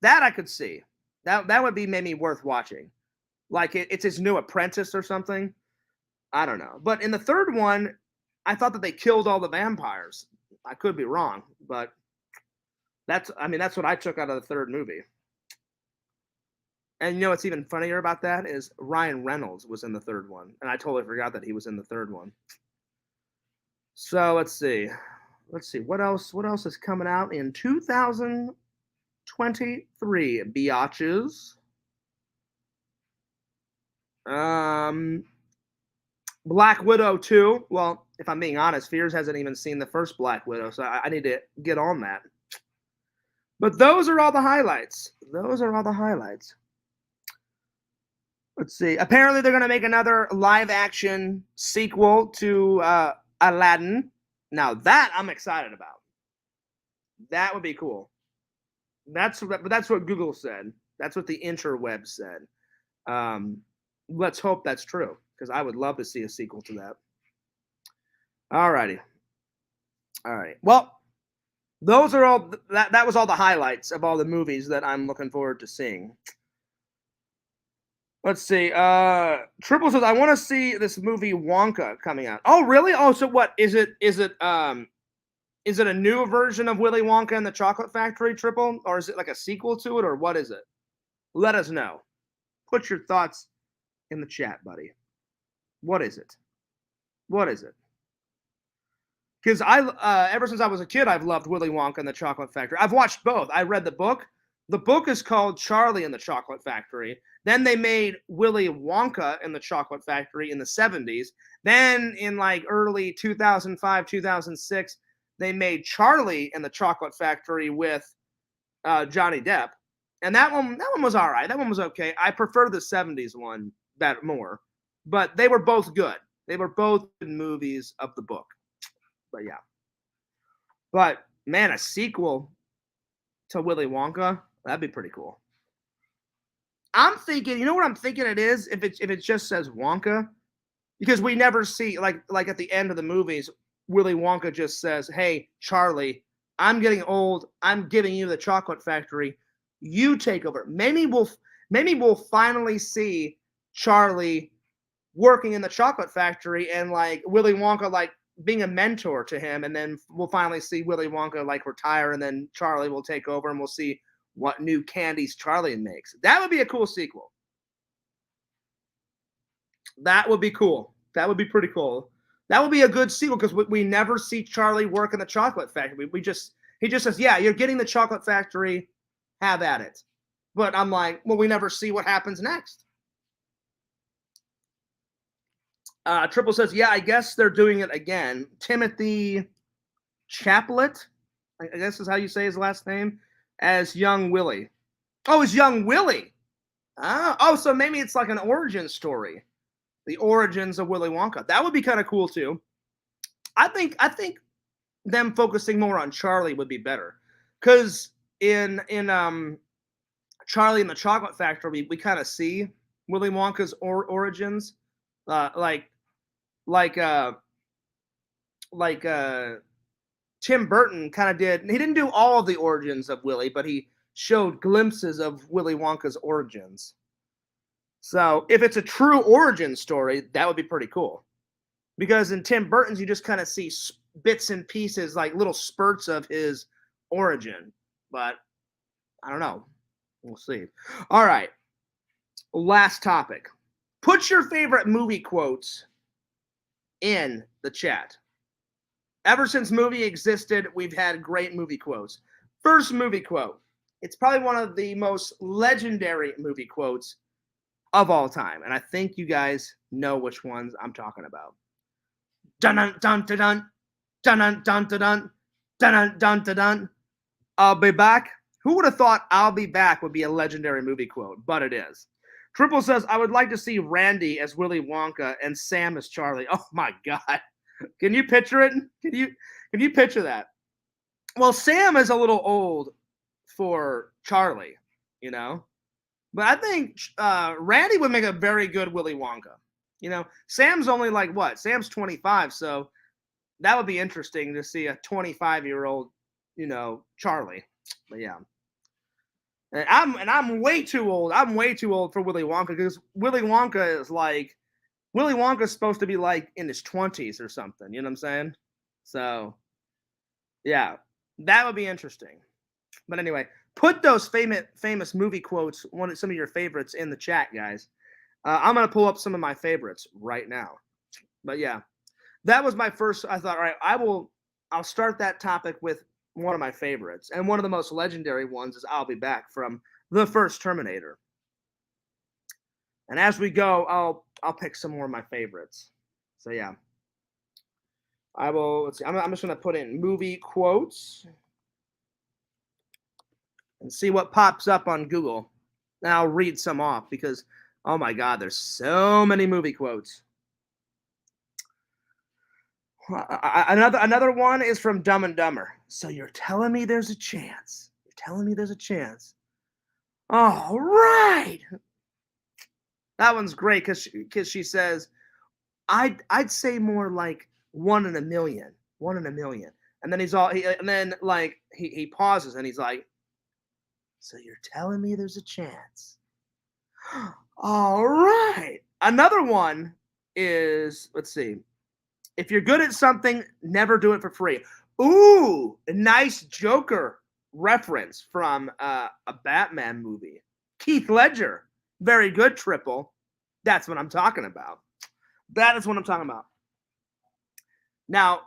That I could see. That would be maybe worth watching. Like it's his new apprentice or something. I don't know. But in the third one, I thought that they killed all the vampires. I could be wrong, but that's what I took out of the third movie. And you know what's even funnier about that is Ryan Reynolds was in the third one, and I totally forgot that he was in the third one. So let's see what else is coming out in 2023, biatches. Black Widow 2. Well, if I'm being honest, Fears hasn't even seen the first Black Widow, so I need to get on that. But those are all the highlights. Those are all the highlights. Let's see. Apparently, they're going to make another live action sequel to Aladdin. Now, that I'm excited about. That would be cool. That's what Google said. That's what the interweb said. Let's hope that's true, because I would love to see a sequel to that. All righty. All right. Well, those are all that was all the highlights of all the movies that I'm looking forward to seeing. Let's see. Triple says I want to see this movie Wonka coming out. Oh, really? Oh, so what is it? Is it a new version of Willy Wonka and the Chocolate Factory, Triple, or is it like a sequel to it, or what is it? Let us know. Put your thoughts in the chat, buddy. What is it? What is it? Because ever since I was a kid, I've loved Willy Wonka and the Chocolate Factory. I've watched both. I read the book. The book is called Charlie and the Chocolate Factory. Then they made Willy Wonka and the Chocolate Factory in the 70s. Then in like early 2005, 2006, they made Charlie and the Chocolate Factory with Johnny Depp. And that one was all right. That one was okay. I prefer the 70s one better more. But they were both good. They were both good movies of the book. But yeah. But man, a sequel to Willy Wonka, that'd be pretty cool. I'm thinking, you know what I'm thinking it is? If it just says Wonka, because we never see like at the end of the movies, Willy Wonka just says, "Hey, Charlie, I'm getting old. I'm giving you the chocolate factory. You take over." Maybe we'll finally see Charlie working in the chocolate factory and like Willy Wonka like being a mentor to him, and then we'll finally see Willy Wonka like retire, and then Charlie will take over, and we'll see what new candies Charlie makes. That would be a cool sequel. That would be cool. That would be pretty cool. That would be a good sequel because we never see Charlie work in the chocolate factory. He just says, "Yeah, you're getting the chocolate factory. Have at it." But I'm like, well, we never see what happens next. Triple says, "Yeah, I guess they're doing it again." Timothy Chaplet, I guess is how you say his last name, as young Willie. Oh, it's young Willie. Oh, so maybe it's like an origin story. The origins of Willy Wonka. That would be kind of cool too. I think them focusing more on Charlie would be better. Cause in Charlie and the Chocolate Factory, we kind of see Willy Wonka's origins. Like Tim Burton kind of did. He didn't do all of the origins of Willy, but he showed glimpses of Willy Wonka's origins. So if it's a true origin story, that would be pretty cool. Because in Tim Burton's, you just kind of see bits and pieces, like little spurts of his origin. But I don't know. We'll see. All right. Last topic. Put your favorite movie quotes in the chat. Ever since movie existed, we've had great movie quotes. First movie quote. It's probably one of the most legendary movie quotes of all time. And I think you guys know which ones I'm talking about. Dun dun dun dun dun dun dun dun dun dun dun dun. I'll be back. Who would have thought "I'll be back" would be a legendary movie quote? But it is. Triple says, "I would like to see Randy as Willy Wonka and Sam as Charlie." Oh my God. Can you picture it? Can you picture that? Well, Sam is a little old for Charlie, you know? But I think Randy would make a very good Willy Wonka. You know, Sam's only like what? Sam's 25, so that would be interesting to see a 25-year-old, you know, Charlie. But yeah. And I'm way too old. I'm way too old for Willy Wonka because Willy Wonka is supposed to be like in his 20s or something. You know what I'm saying? So, yeah, that would be interesting. But anyway, put those famous movie quotes, some of your favorites, in the chat, guys. I'm gonna pull up some of my favorites right now. But yeah, that was my first. I thought, all right, I'll start that topic with one of my favorites, and one of the most legendary ones is "I'll be back" from the first Terminator. And as we go, I'll pick some more of my favorites. So yeah, I will. Let's see. I'm just gonna put in movie quotes and see what pops up on Google. And I'll read some off because oh my God, there's so many movie quotes. Another one is from Dumb and Dumber. So you're telling me there's a chance? You're telling me there's a chance? All right. That one's great because she says, I'd say more like 1 in a million, 1 in a million. And then he pauses and he's like, so you're telling me there's a chance? All right. Another one is, let's see. If you're good at something, never do it for free. Ooh, a nice Joker reference from a Batman movie. Heath Ledger. Very good, Triple. That's what I'm talking about. That is what I'm talking about. Now,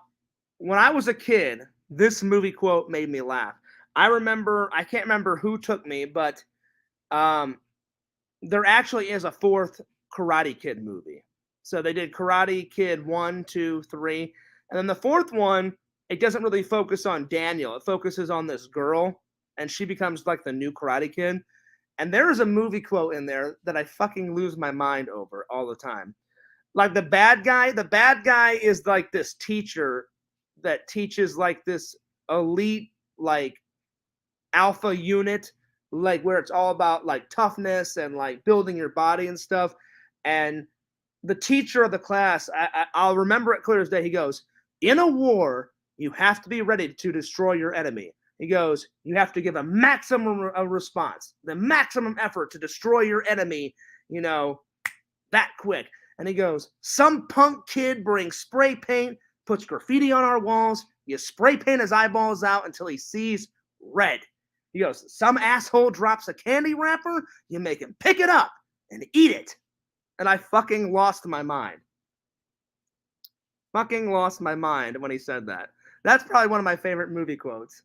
when I was a kid, this movie quote made me laugh. I can't remember who took me, but there actually is a fourth Karate Kid movie. So they did Karate Kid 1, 2, 3. And then the fourth one, it doesn't really focus on Daniel. It focuses on this girl, and she becomes like the new Karate Kid. And there is a movie quote in there that I fucking lose my mind over all the time. Like the bad guy is like this teacher that teaches like this elite, like alpha unit, like where it's all about like toughness and like building your body and stuff. And the teacher of the class, I'll remember it clear as day. He goes, in a war, you have to be ready to destroy your enemy. He goes, you have to give a maximum response, the maximum effort to destroy your enemy, that quick. And he goes, some punk kid brings spray paint, puts graffiti on our walls. You spray paint his eyeballs out until he sees red. He goes, some asshole drops a candy wrapper. You make him pick it up and eat it. And I fucking lost my mind. Fucking lost my mind when he said that. That's probably one of my favorite movie quotes.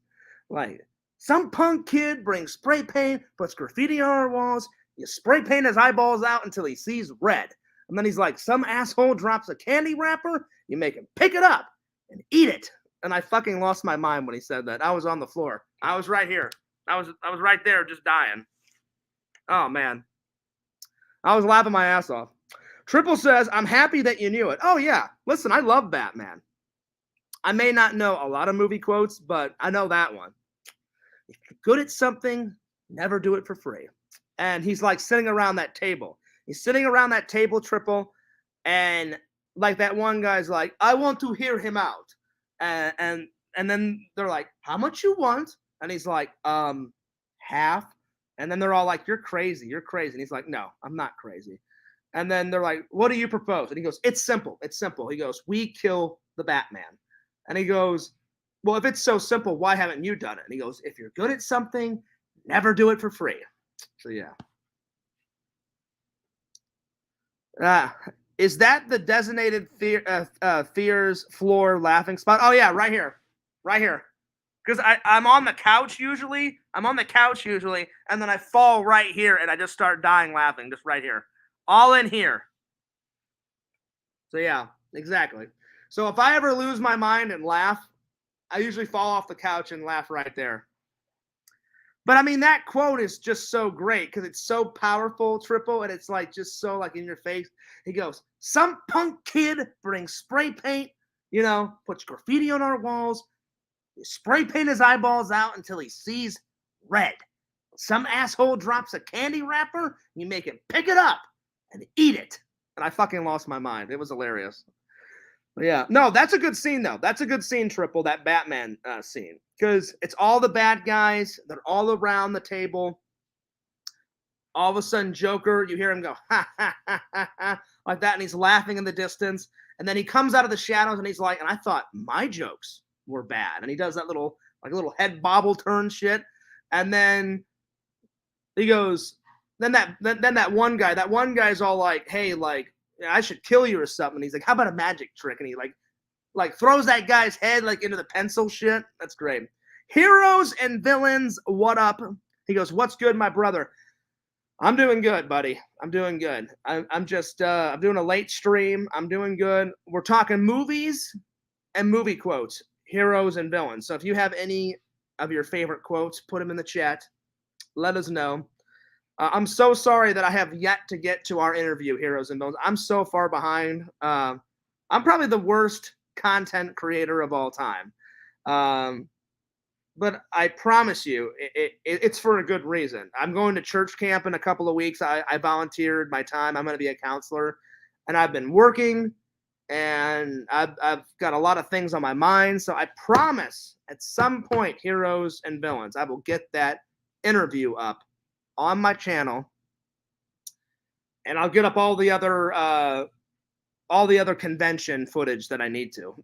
Like, some punk kid brings spray paint, puts graffiti on our walls. You spray paint his eyeballs out until he sees red. And then he's like, some asshole drops a candy wrapper. You make him pick it up and eat it. And I fucking lost my mind when he said that. I was on the floor. I was right here. I was right there just dying. Oh, man. I was laughing my ass off. Triple says, I'm happy that you knew it. Oh, yeah. Listen, I love Batman. I may not know a lot of movie quotes, but I know that one. If you're good at something, never do it for free. And he's like sitting around that table. He's sitting around that table, Triple, and like that one guy's like, I want to hear him out. And then they're like, how much you want? And he's like, half. And then they're all like, you're crazy. You're crazy. And he's like, no, I'm not crazy. And then they're like, what do you propose? And he goes, it's simple. It's simple. He goes, we kill the Batman. And he goes, well, if it's so simple, why haven't you done it? And he goes, if you're good at something, never do it for free. So, yeah. Is that the designated Fears floor laughing spot? Oh, yeah, right here. Right here. Because I'm on the couch usually. And then I fall right here, and I just start dying laughing, just right here. All in here. So, yeah, exactly. So, if I ever lose my mind and laugh, I usually fall off the couch and laugh right there. But, I mean, that quote is just so great because it's so powerful, Triple, and it's like just so like in your face. He goes, some punk kid brings spray paint, puts graffiti on our walls. You spray paint his eyeballs out until he sees red. Some asshole drops a candy wrapper, you make him pick it up and eat it. And I fucking lost my mind. It was hilarious. But yeah. No, that's a good scene, though. That's a good scene, Triple, that Batman scene. Because it's all the bad guys. They're all around the table. All of a sudden, Joker, you hear him go, ha, ha, ha, ha, ha, like that, and he's laughing in the distance. And then he comes out of the shadows, and he's like, and I thought my jokes were bad. And he does that little head bobble turn shit. And then he goes, then that one guy's all like, hey, like, I should kill you or something. And he's like, how about a magic trick? And he like throws that guy's head like into the pencil shit. That's great. Heroes and villains, what up? He goes, what's good, my brother? I'm doing good, buddy. I'm doing good. I'm just I'm doing a late stream. I'm doing good. We're talking movies and movie quotes, heroes and villains. So if you have any of your favorite quotes, put them in the chat. Let us know. I'm so sorry that I have yet to get to our interview, Heroes and Villains. I'm so far behind. I'm probably the worst content creator of all time. But I promise you, it's for a good reason. I'm going to church camp in a couple of weeks. I volunteered my time. I'm going to be a counselor, and I've been working, and I've got a lot of things on my mind. So I promise at some point, Heroes and Villains, I will get that interview up on my channel, and I'll get up all the other convention footage that I need to.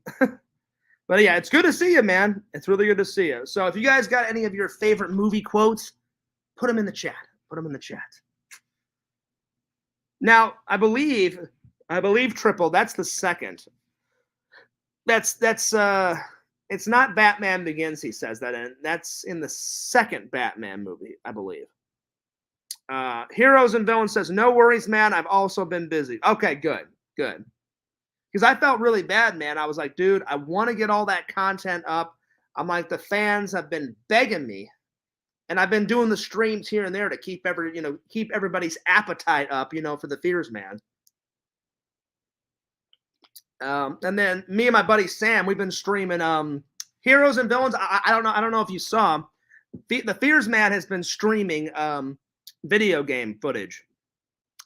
But yeah, it's good to see you, man. It's really good to see you. So if you guys got any of your favorite movie quotes, put them in the chat. Put them in the chat. Now, I believe Triple, that's the second. That's it's not Batman Begins, he says that in. That's in the second Batman movie, I believe. Heroes and Villains says, no worries, man. I've also been busy. Okay, good. Because I felt really bad, man. I was like, dude, I want to get all that content up. I'm like, the fans have been begging me. And I've been doing the streams here and there to keep everybody's appetite up, for the Fears Man. And then me and my buddy Sam, we've been streaming Heroes and Villains. I don't know if you saw. The Fears Man has been streaming video game footage.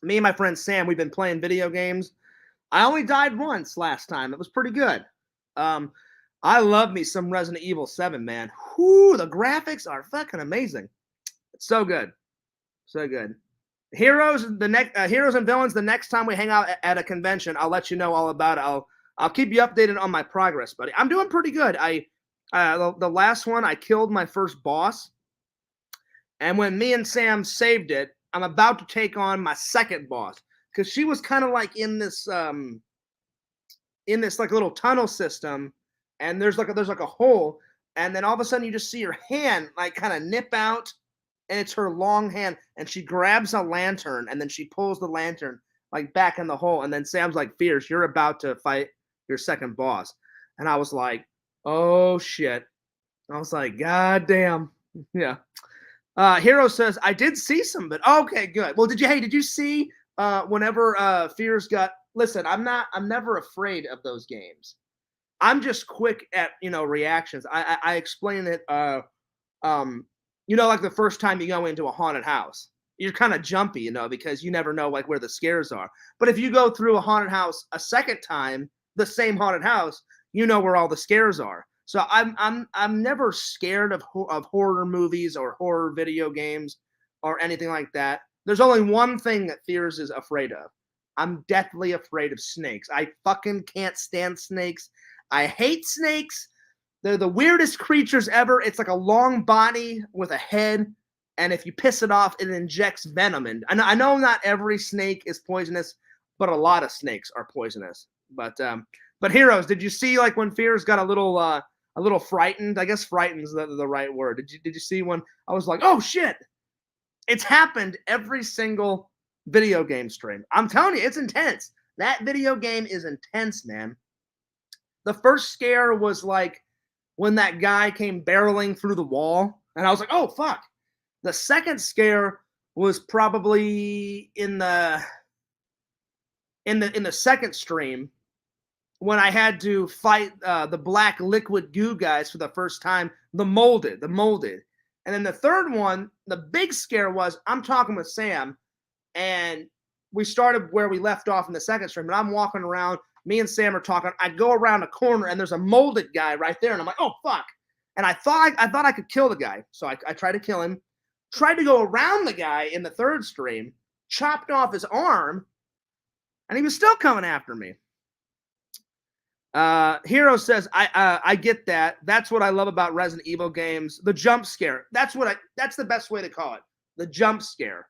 Me and my friend Sam, we've been playing video games. I only died once last time. It was pretty good. I love me some Resident Evil 7, man. Whoo, the graphics are fucking amazing. It's so good. So good. Heroes and Villains, the next time we hang out at a convention, I'll let you know all about it. I'll keep you updated on my progress, buddy. I'm doing pretty good. The last one, I killed my first boss. And when me and Sam saved it, I'm about to take on my second boss. Because she was kind of like in this like little tunnel system, and there's like a hole, and then all of a sudden you just see her hand like kind of nip out, and it's her long hand, and she grabs a lantern, and then she pulls the lantern like back in the hole, and then Sam's like, Fierce, you're about to fight your second boss. And I was like, oh shit. I was like, god damn. Yeah. Hero says, I did see some, but okay, good. Well, did you see whenever Fears got, listen, I'm never afraid of those games. I'm just quick at, reactions. I explain it, like the first time you go into a haunted house, you're kind of jumpy, because you never know like where the scares are. But if you go through a haunted house a second time, the same haunted house, you know where all the scares are. So I'm never scared of horror movies or horror video games or anything like that. There's only one thing that Fears is afraid of. I'm deathly afraid of snakes. I fucking can't stand snakes. I hate snakes. They're the weirdest creatures ever. It's like a long body with a head, and if you piss it off, it injects venom. And I know not every snake is poisonous, but a lot of snakes are poisonous. But Heroes, did you see like when Fears got a little frightened? I guess frightened is the right word. Did you see when I was like, oh shit? It's happened every single video game stream. I'm telling you, it's intense. That video game is intense, man. The first scare was like when that guy came barreling through the wall, and I was like, oh fuck. The second scare was probably in the second stream when I had to fight the black liquid goo guys for the first time, the molded. And then the third one, the big scare was, I'm talking with Sam, and we started where we left off in the second stream, and I'm walking around, me and Sam are talking, I go around a corner, and there's a molded guy right there, and I'm like, oh, fuck. And I thought I could kill the guy, so I tried to kill him, tried to go around the guy in the third stream, chopped off his arm, and he was still coming after me. Hero says, I get that. That's what I love about Resident Evil games. The jump scare. That's the best way to call it. The jump scare.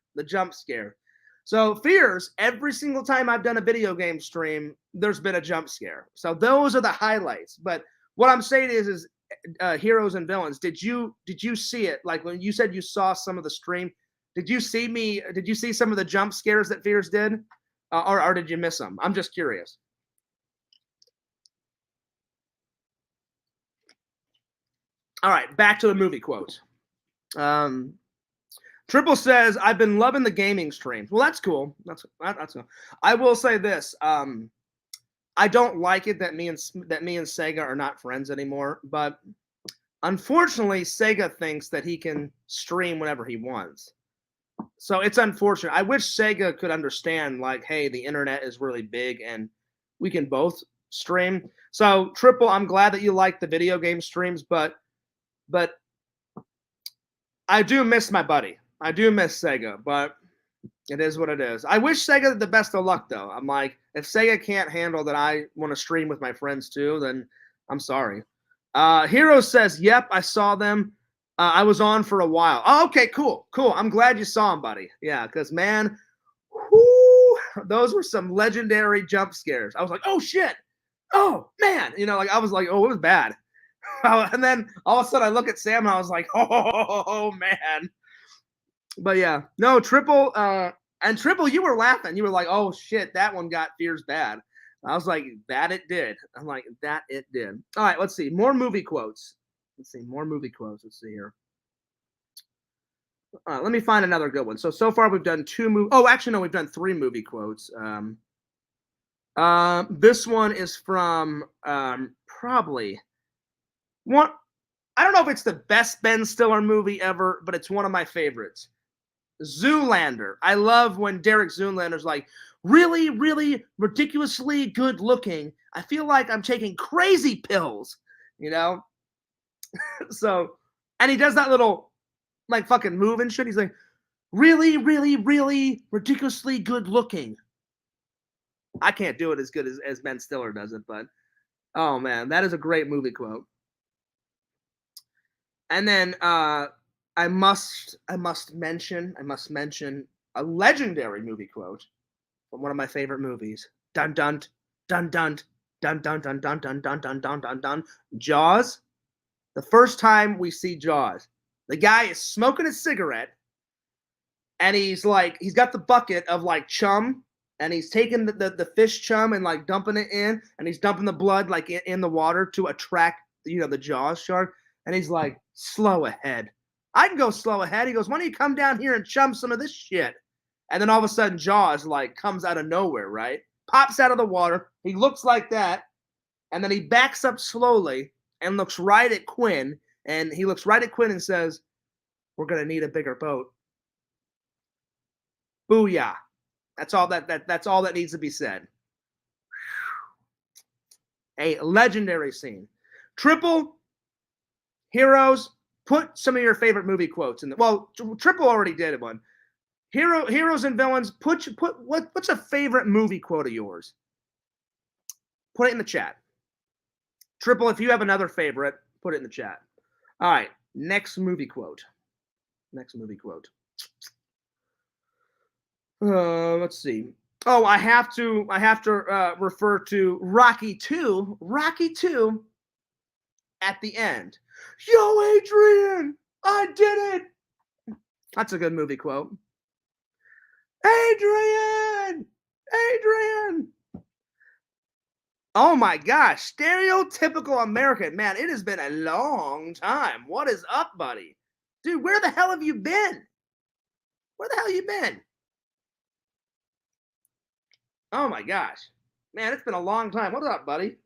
So Fears, every single time I've done a video game stream, there's been a jump scare. So those are the highlights. But what I'm saying is Heroes and Villains, did you see it? Like when you said you saw some of the stream, Did you see me? Did you see some of the jump scares that Fears did, or did you miss them? I'm just curious. All right, back to the movie quotes. Triple says, "I've been loving the gaming streams." Well, that's cool. That's cool. I will say this. I don't like it that me and Sega are not friends anymore, but unfortunately, Sega thinks that he can stream whenever he wants. So it's unfortunate. I wish Sega could understand, like, hey, the internet is really big and we can both stream. So Triple, I'm glad that you like the video game streams, but I do miss my buddy. I do miss Sega, but it is what it is. I wish Sega the best of luck, though. I'm like, if Sega can't handle that I want to stream with my friends too, then I'm sorry. Hero says, "Yep, I saw them. I was on for a while." Oh, okay, cool. I'm glad you saw them, buddy. Yeah, because man, whoo, those were some legendary jump scares. I was like, oh shit, oh man, like I was like, oh, it was bad. And then all of a sudden I look at Sam and I was like, oh man. But yeah, no, Triple, and Triple, you were laughing. You were like, oh shit, that one got Fears bad. I was like, that it did. I'm like, that it did. All right, let's see. More movie quotes. Let's see. More movie quotes. Let's see here. Let me find another good one. So far we've done two movie. Oh, actually, no, we've done three movie quotes. This one is from probably one. I don't know if it's the best Ben Stiller movie ever, but it's one of my favorites. Zoolander. I love when Derek Zoolander's like, really, really ridiculously good looking. I feel like I'm taking crazy pills, So, and he does that little like fucking move and shit. He's like, really, really, really ridiculously good looking. I can't do it as good as Ben Stiller does it, but oh man, that is a great movie quote. And then I must mention a legendary movie quote from one of my favorite movies. Dun dun dun dun dun dun dun dun dun dun dun dun dun dun. Jaws. The first time we see Jaws, the guy is smoking a cigarette, and he's got the bucket of like chum, and he's taking the fish chum and like dumping it in, and he's dumping the blood like in the water to attract the Jaws shark, and he's like, slow ahead. I can go slow ahead. He goes, why don't you come down here and chum some of this shit? And then all of a sudden, Jaws like comes out of nowhere, right? Pops out of the water. He looks like that, and then he backs up slowly and looks right at Quinn. And he looks right at Quinn and says, "We're gonna need a bigger boat." Booyah! That's all that's all that needs to be said. A legendary scene. Triple Heroes. Put some of your favorite movie quotes in. Well, Triple already did one. Heroes and villains. What's a favorite movie quote of yours? Put it in the chat. Triple, if you have another favorite, put it in the chat. All right, next movie quote. Let's see. Oh, I have to refer to Rocky 2. Rocky 2 at the end. Yo, Adrian, I did it. That's a good movie quote. Adrian! Oh my gosh, stereotypical American. Man, it has been a long time. What is up, buddy? Dude, where the hell have you been? Oh my gosh. Man, it's been a long time. What's up, buddy?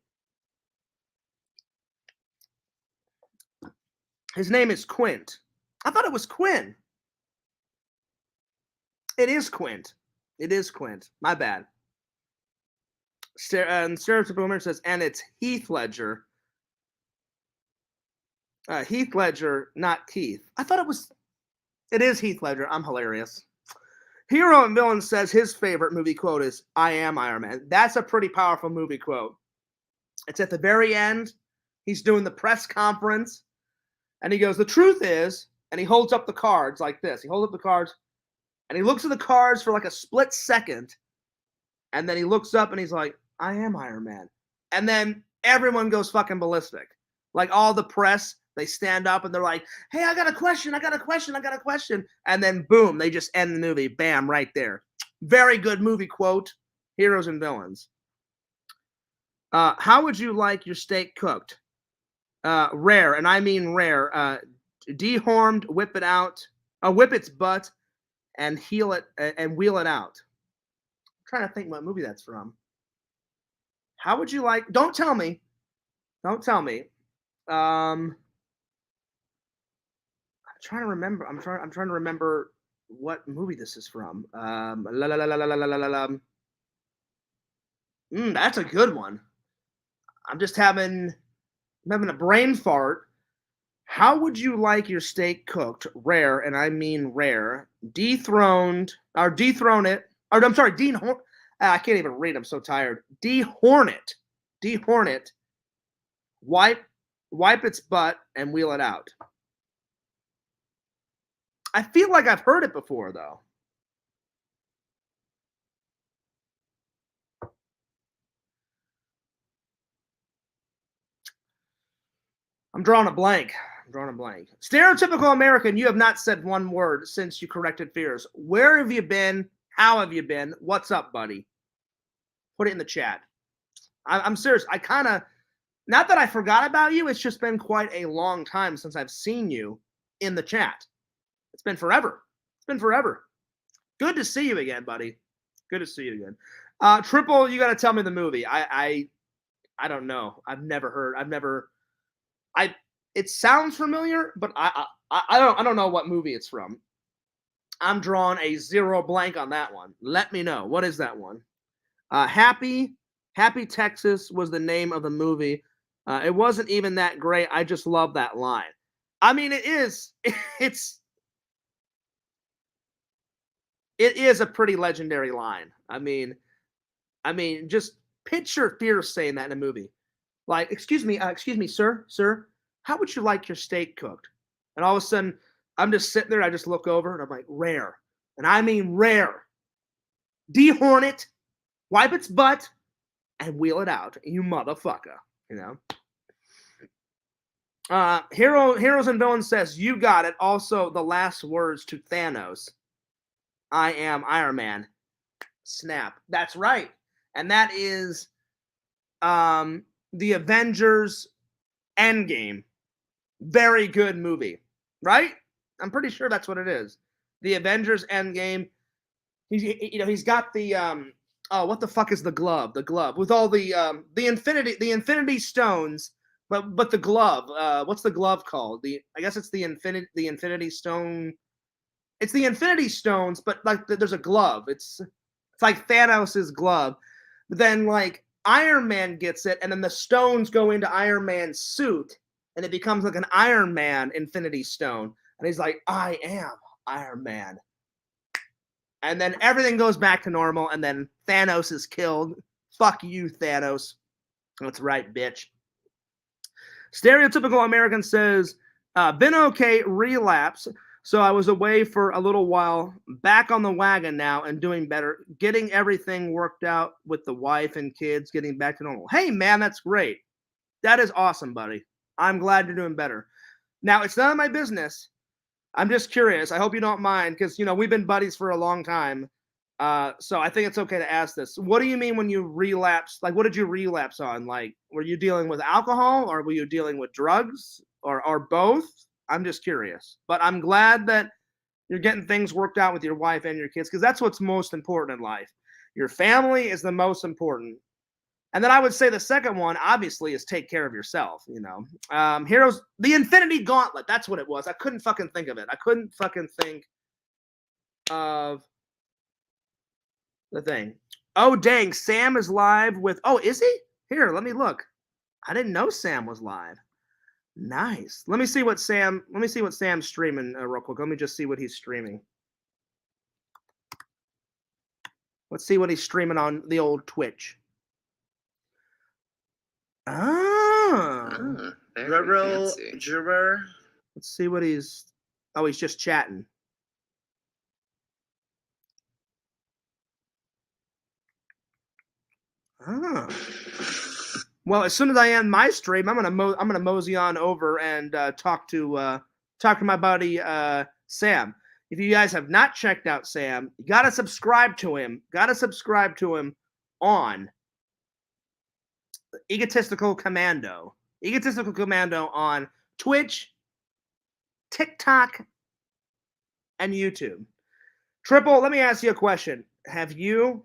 His name is Quint. I thought it was Quinn. It is Quint. My bad. And Stereotypical Boomer says, and it's Heath Ledger. Heath Ledger, not Keith. I thought it is Heath Ledger. I'm hilarious. Hero and Villain says his favorite movie quote is, I am Iron Man. That's a pretty powerful movie quote. It's at the very end. He's doing the press conference, and he goes, the truth is, and he holds up the cards like this. He holds up the cards, and he looks at the cards for like a split second, and then he looks up and he's like, I am Iron Man. And then everyone goes fucking ballistic. Like all the press They stand up and they're like, "Hey, I got a question. I got a question. I got a question." And then boom, they just end the movie. Bam, right there. Very good movie quote. Heroes and villains. How would you like your steak cooked? Rare, and I mean rare. Dehorned, whip it out, whip its butt, and heel it and wheel it out. I'm trying to think what movie that's from. How would you like? Don't tell me. Don't tell me. I'm trying to remember. I'm trying to remember what movie this is from. La la la la la la la la. La. That's a good one. I'm just having I'm having a brain fart. How would you like your steak cooked? Rare, and I mean rare. Dethroned, or dethrone it. Or I'm sorry, I can't even read. I'm so tired. Dehorn it. Dehorn it. Wipe its butt and wheel it out. I feel like I've heard it before, though. I'm drawing a blank. Stereotypical American, you have not said one word since you corrected fears. Where have you been? How have you been? What's up, buddy? Put it in the chat. I'm serious. I kind of, not that I forgot about you, it's just been quite a long time since I've seen you in the chat. It's been forever. Good to see you again, buddy. Good to see you again. Triple, you got to tell me the movie. I don't know. It sounds familiar, but I don't know what movie it's from. I'm drawing a zero blank on that one. Let me know. What is that one? Happy Texas was the name of the movie. It wasn't even that great. I just love that line. I mean, it is a pretty legendary line. I mean, just picture Fierce saying that in a movie. Like, excuse me, sir, how would you like your steak cooked? And all of a sudden, I'm just sitting there. I just look over and I'm like, rare. And I mean rare. Dehorn it, wipe its butt, and wheel it out. You motherfucker. You know? Heroes and Villains says, you got it. Also, the last words to Thanos. I am Iron Man. Snap. That's right. And that is the Avengers Endgame. Very good movie, right? I'm pretty sure that's what it is. The Avengers Endgame. He's got the what the fuck is the glove? The glove with all the Infinity Stones, but the glove. What's the glove called? I guess it's the Infinity Stone. It's the Infinity Stones, but like there's a glove. It's like Thanos' glove. But then like Iron Man gets it, and then the stones go into Iron Man's suit, and it becomes like an Iron Man Infinity Stone. And he's like, I am Iron Man. And then everything goes back to normal, and then Thanos is killed. Fuck you, Thanos. That's right, bitch. Stereotypical American says, been okay, relapse. So I was away for a little while, back on the wagon now and doing better, getting everything worked out with the wife and kids, getting back to normal. Hey, man, that's great. That is awesome, buddy. I'm glad you're doing better. Now, it's none of my business. I'm just curious. I hope you don't mind because, we've been buddies for a long time. So I think it's okay to ask this. What do you mean when you relapse? Like, what did you relapse on? Like, were you dealing with alcohol or were you dealing with drugs or both? I'm just curious. But I'm glad that you're getting things worked out with your wife and your kids because that's what's most important in life. Your family is the most important. And then I would say the second one, obviously, is take care of yourself. Heroes, the Infinity Gauntlet. That's what it was. I couldn't fucking think of it. I couldn't fucking think of the thing. Oh, dang. Sam is live with. Oh, is he? Here, let me look. I didn't know Sam was live. Nice. Let me see what Sam's streaming real quick. Let me just see what he's streaming. Let's see what he's streaming on the old Twitch. Juror. Let's see what he's just chatting. Well, as soon as I end my stream, I'm gonna mosey on over and talk to my buddy Sam. If you guys have not checked out Sam, you gotta subscribe to him. Gotta subscribe to him on Egotistical Commando. Egotistical Commando on Twitch, TikTok, and YouTube. Triple, let me ask you a question. Have you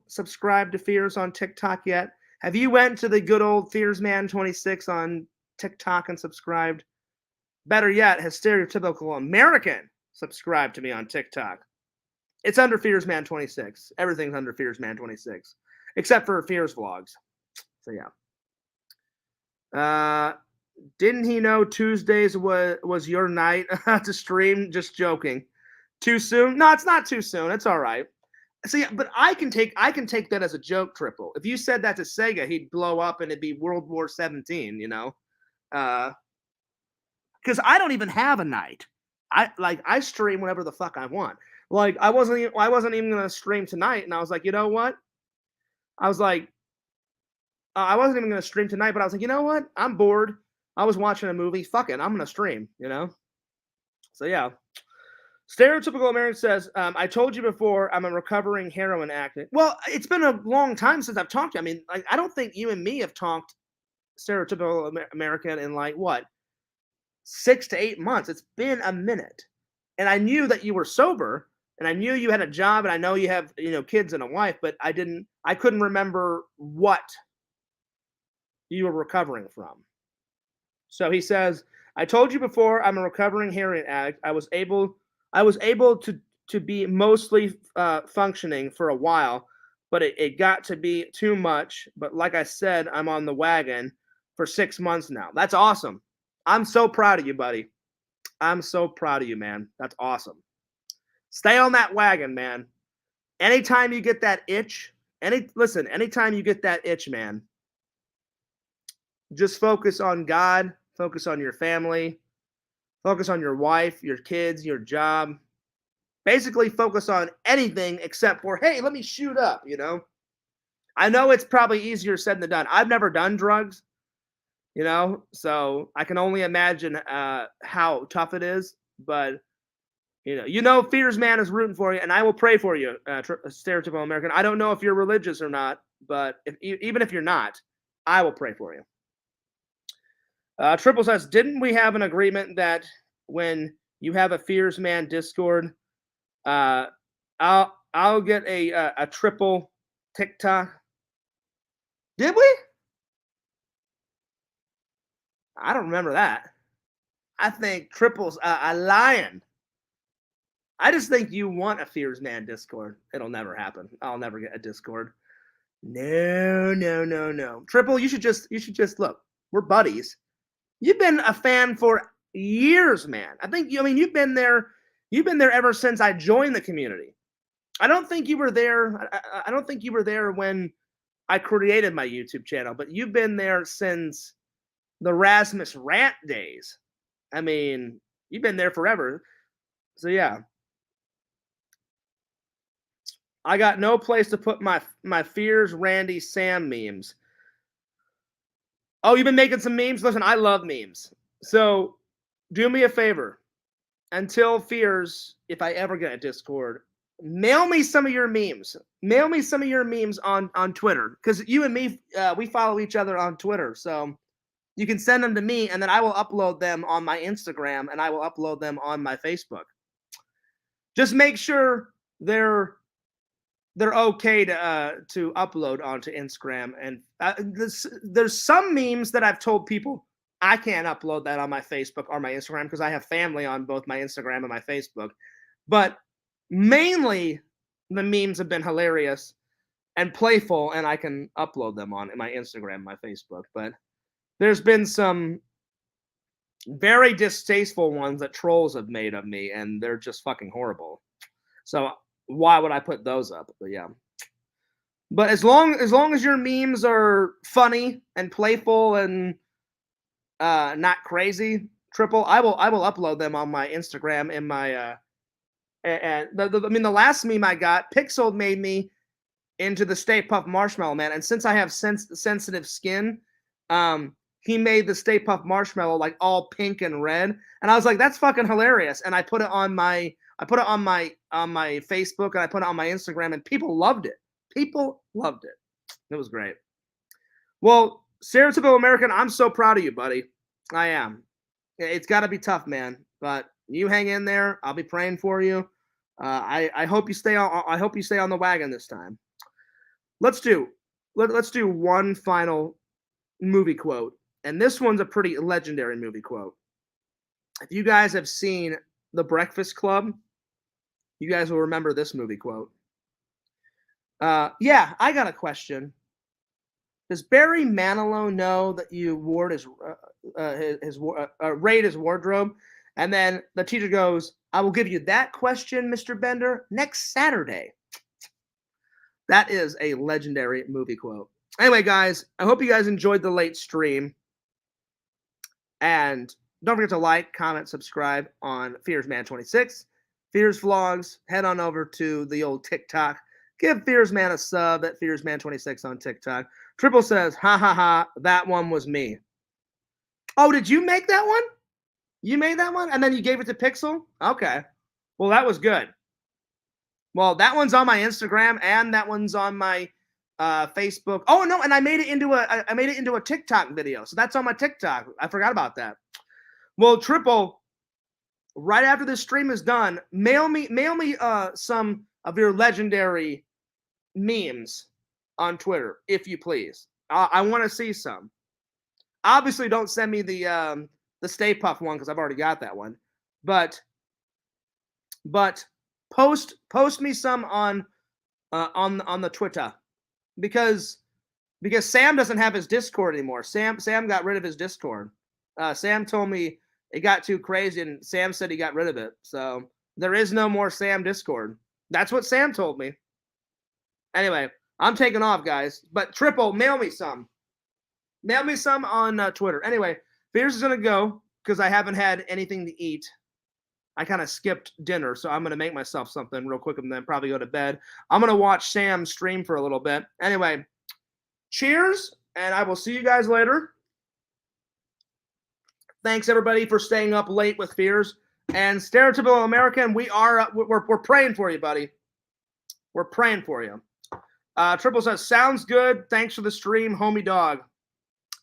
subscribed to Fears on TikTok yet? Have you went to the good old Fearsman26 on TikTok and subscribed? Better yet, has Stereotypical American subscribed to me on TikTok? It's under Fearsman26. Everything's under Fearsman26, except for Fears vlogs. So yeah. Didn't he know Tuesdays was your night to stream? Just joking. Too soon? No, it's not too soon. It's all right. See, but I can take that as a joke, Triple. If you said that to Sega, he'd blow up and it'd be World War 17, you know? Because I don't even have a night. I stream whenever the fuck I want. Like I wasn't even gonna stream tonight, and I was like, you know what? I was like, I wasn't even gonna stream tonight, but I was like, you know what? I'm bored. I was watching a movie. Fuck it, I'm gonna stream. You know? So yeah. Stereotypical American says, I told you before, I'm a recovering heroin addict. Well, it's been a long time since I've talked to you. I mean, I don't think you and me have talked Stereotypical American in like, what, 6 to 8 months. It's been a minute. And I knew that you were sober, and I knew you had a job, and I know you have, kids and a wife, but I couldn't remember what you were recovering from. So he says, I told you before, I'm a recovering heroin addict. I was able to be mostly functioning for a while, but it got to be too much. But like I said, I'm on the wagon for 6 months now. That's awesome. I'm so proud of you, buddy. I'm so proud of you, man. That's awesome. Stay on that wagon, man. Anytime you get that itch, anytime you get that itch, man, just focus on God, focus on your family, focus on your wife, your kids, your job. Basically focus on anything except for, hey, let me shoot up, I know it's probably easier said than done. I've never done drugs, so I can only imagine how tough it is. But, Fears Man is rooting for you, and I will pray for you, Stereotypical American. I don't know if you're religious or not, but even if you're not, I will pray for you. Triple says, didn't we have an agreement that when you have a Fears Man Discord, I'll get a triple TikTok? Did we? I don't remember that. I think Triple's a lion. I just think you want a Fears Man Discord. It'll never happen. I'll never get a Discord. No. Triple, you should just look. We're buddies. You've been a fan for years, man. You've been there ever since I joined the community. I don't think you were there. I don't think you were there when I created my YouTube channel, but you've been there since the Rasmus Rant days. You've been there forever. So yeah. I got no place to put my Fears Randy Sam memes. Oh, you've been making some memes? Listen, I love memes. So do me a favor. Until Fears, if I ever get a Discord, mail me some of your memes. Mail me some of your memes on Twitter. Because you and me, we follow each other on Twitter. So you can send them to me, and then I will upload them on my Instagram, and I will upload them on my Facebook. Just make sure they're okay to upload onto Instagram. And there's some memes that I've told people I can't upload that on my Facebook or my Instagram because I have family on both my Instagram and my Facebook. But mainly the memes have been hilarious and playful, and I can upload them on my Instagram, my Facebook. But there's been some very distasteful ones that trolls have made of me, and they're just fucking horrible. So why would I put those up? But yeah. But as long as your memes are funny and playful and not crazy, Triple, I will upload them on my Instagram and my and the last meme I got, Pixel made me into the Stay Puft Marshmallow Man. And since I have sensitive skin, he made the Stay Puft Marshmallow like all pink and red. And I was like, that's fucking hilarious. And I put it on my Facebook, and I put it on my Instagram, and people loved it. People loved it. It was great. Well, Stereotypical American, I'm so proud of you, buddy. I am. It's got to be tough, man. But you hang in there. I'll be praying for you. I hope you stay on. I hope you stay on the wagon this time. Let's do one final movie quote, and this one's a pretty legendary movie quote. If you guys have seen The Breakfast Club, you guys will remember this movie quote. Yeah, I got a question. Does Barry Manilow know that you wore raid his wardrobe? And then the teacher goes, I will give you that question, Mr. Bender, next Saturday. That is a legendary movie quote. Anyway, guys, I hope you guys enjoyed the late stream. And don't forget to like, comment, subscribe on FearsMan26. Fears Vlogs. Head on over to the old TikTok. Give Fearsman a sub at Fearsman26 on TikTok. Triple says, ha ha ha, that one was me. Oh, did you make that one? You made that one? And then you gave it to Pixel? Okay. Well, that was good. Well, that one's on my Instagram, and that one's on my Facebook. Oh no, and I made it into a TikTok video. So that's on my TikTok. I forgot about that. Well, Triple, right after this stream is done, mail me some of your legendary memes on Twitter, if you please. I want to see some. Obviously, don't send me the Stay Puft one because I've already got that one. But post me some on the Twitter because Sam doesn't have his Discord anymore. Sam got rid of his Discord. Sam told me it got too crazy, and Sam said he got rid of it. So there is no more Sam Discord. That's what Sam told me. Anyway, I'm taking off, guys. But Triple, mail me some. Mail me some on Twitter. Anyway, Fears is going to go because I haven't had anything to eat. I kind of skipped dinner, so I'm going to make myself something real quick and then probably go to bed. I'm going to watch Sam stream for a little bit. Anyway, cheers, and I will see you guys later. Thanks, everybody, for staying up late with Fears. And Stereotypical American, we're praying for you, buddy. We're praying for you. Triple says, sounds good. Thanks for the stream, homie dog.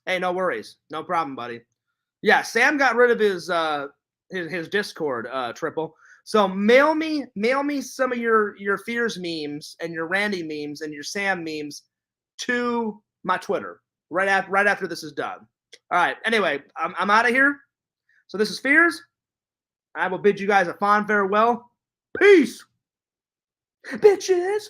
Hey, no worries. No problem, buddy. Yeah, Sam got rid of his Discord, Triple. So mail me some of your Fears memes and your Randy memes and your Sam memes to my Twitter right after this is done. All right. Anyway, I'm out of here. So this is Fears. I will bid you guys a fond farewell. Peace, bitches.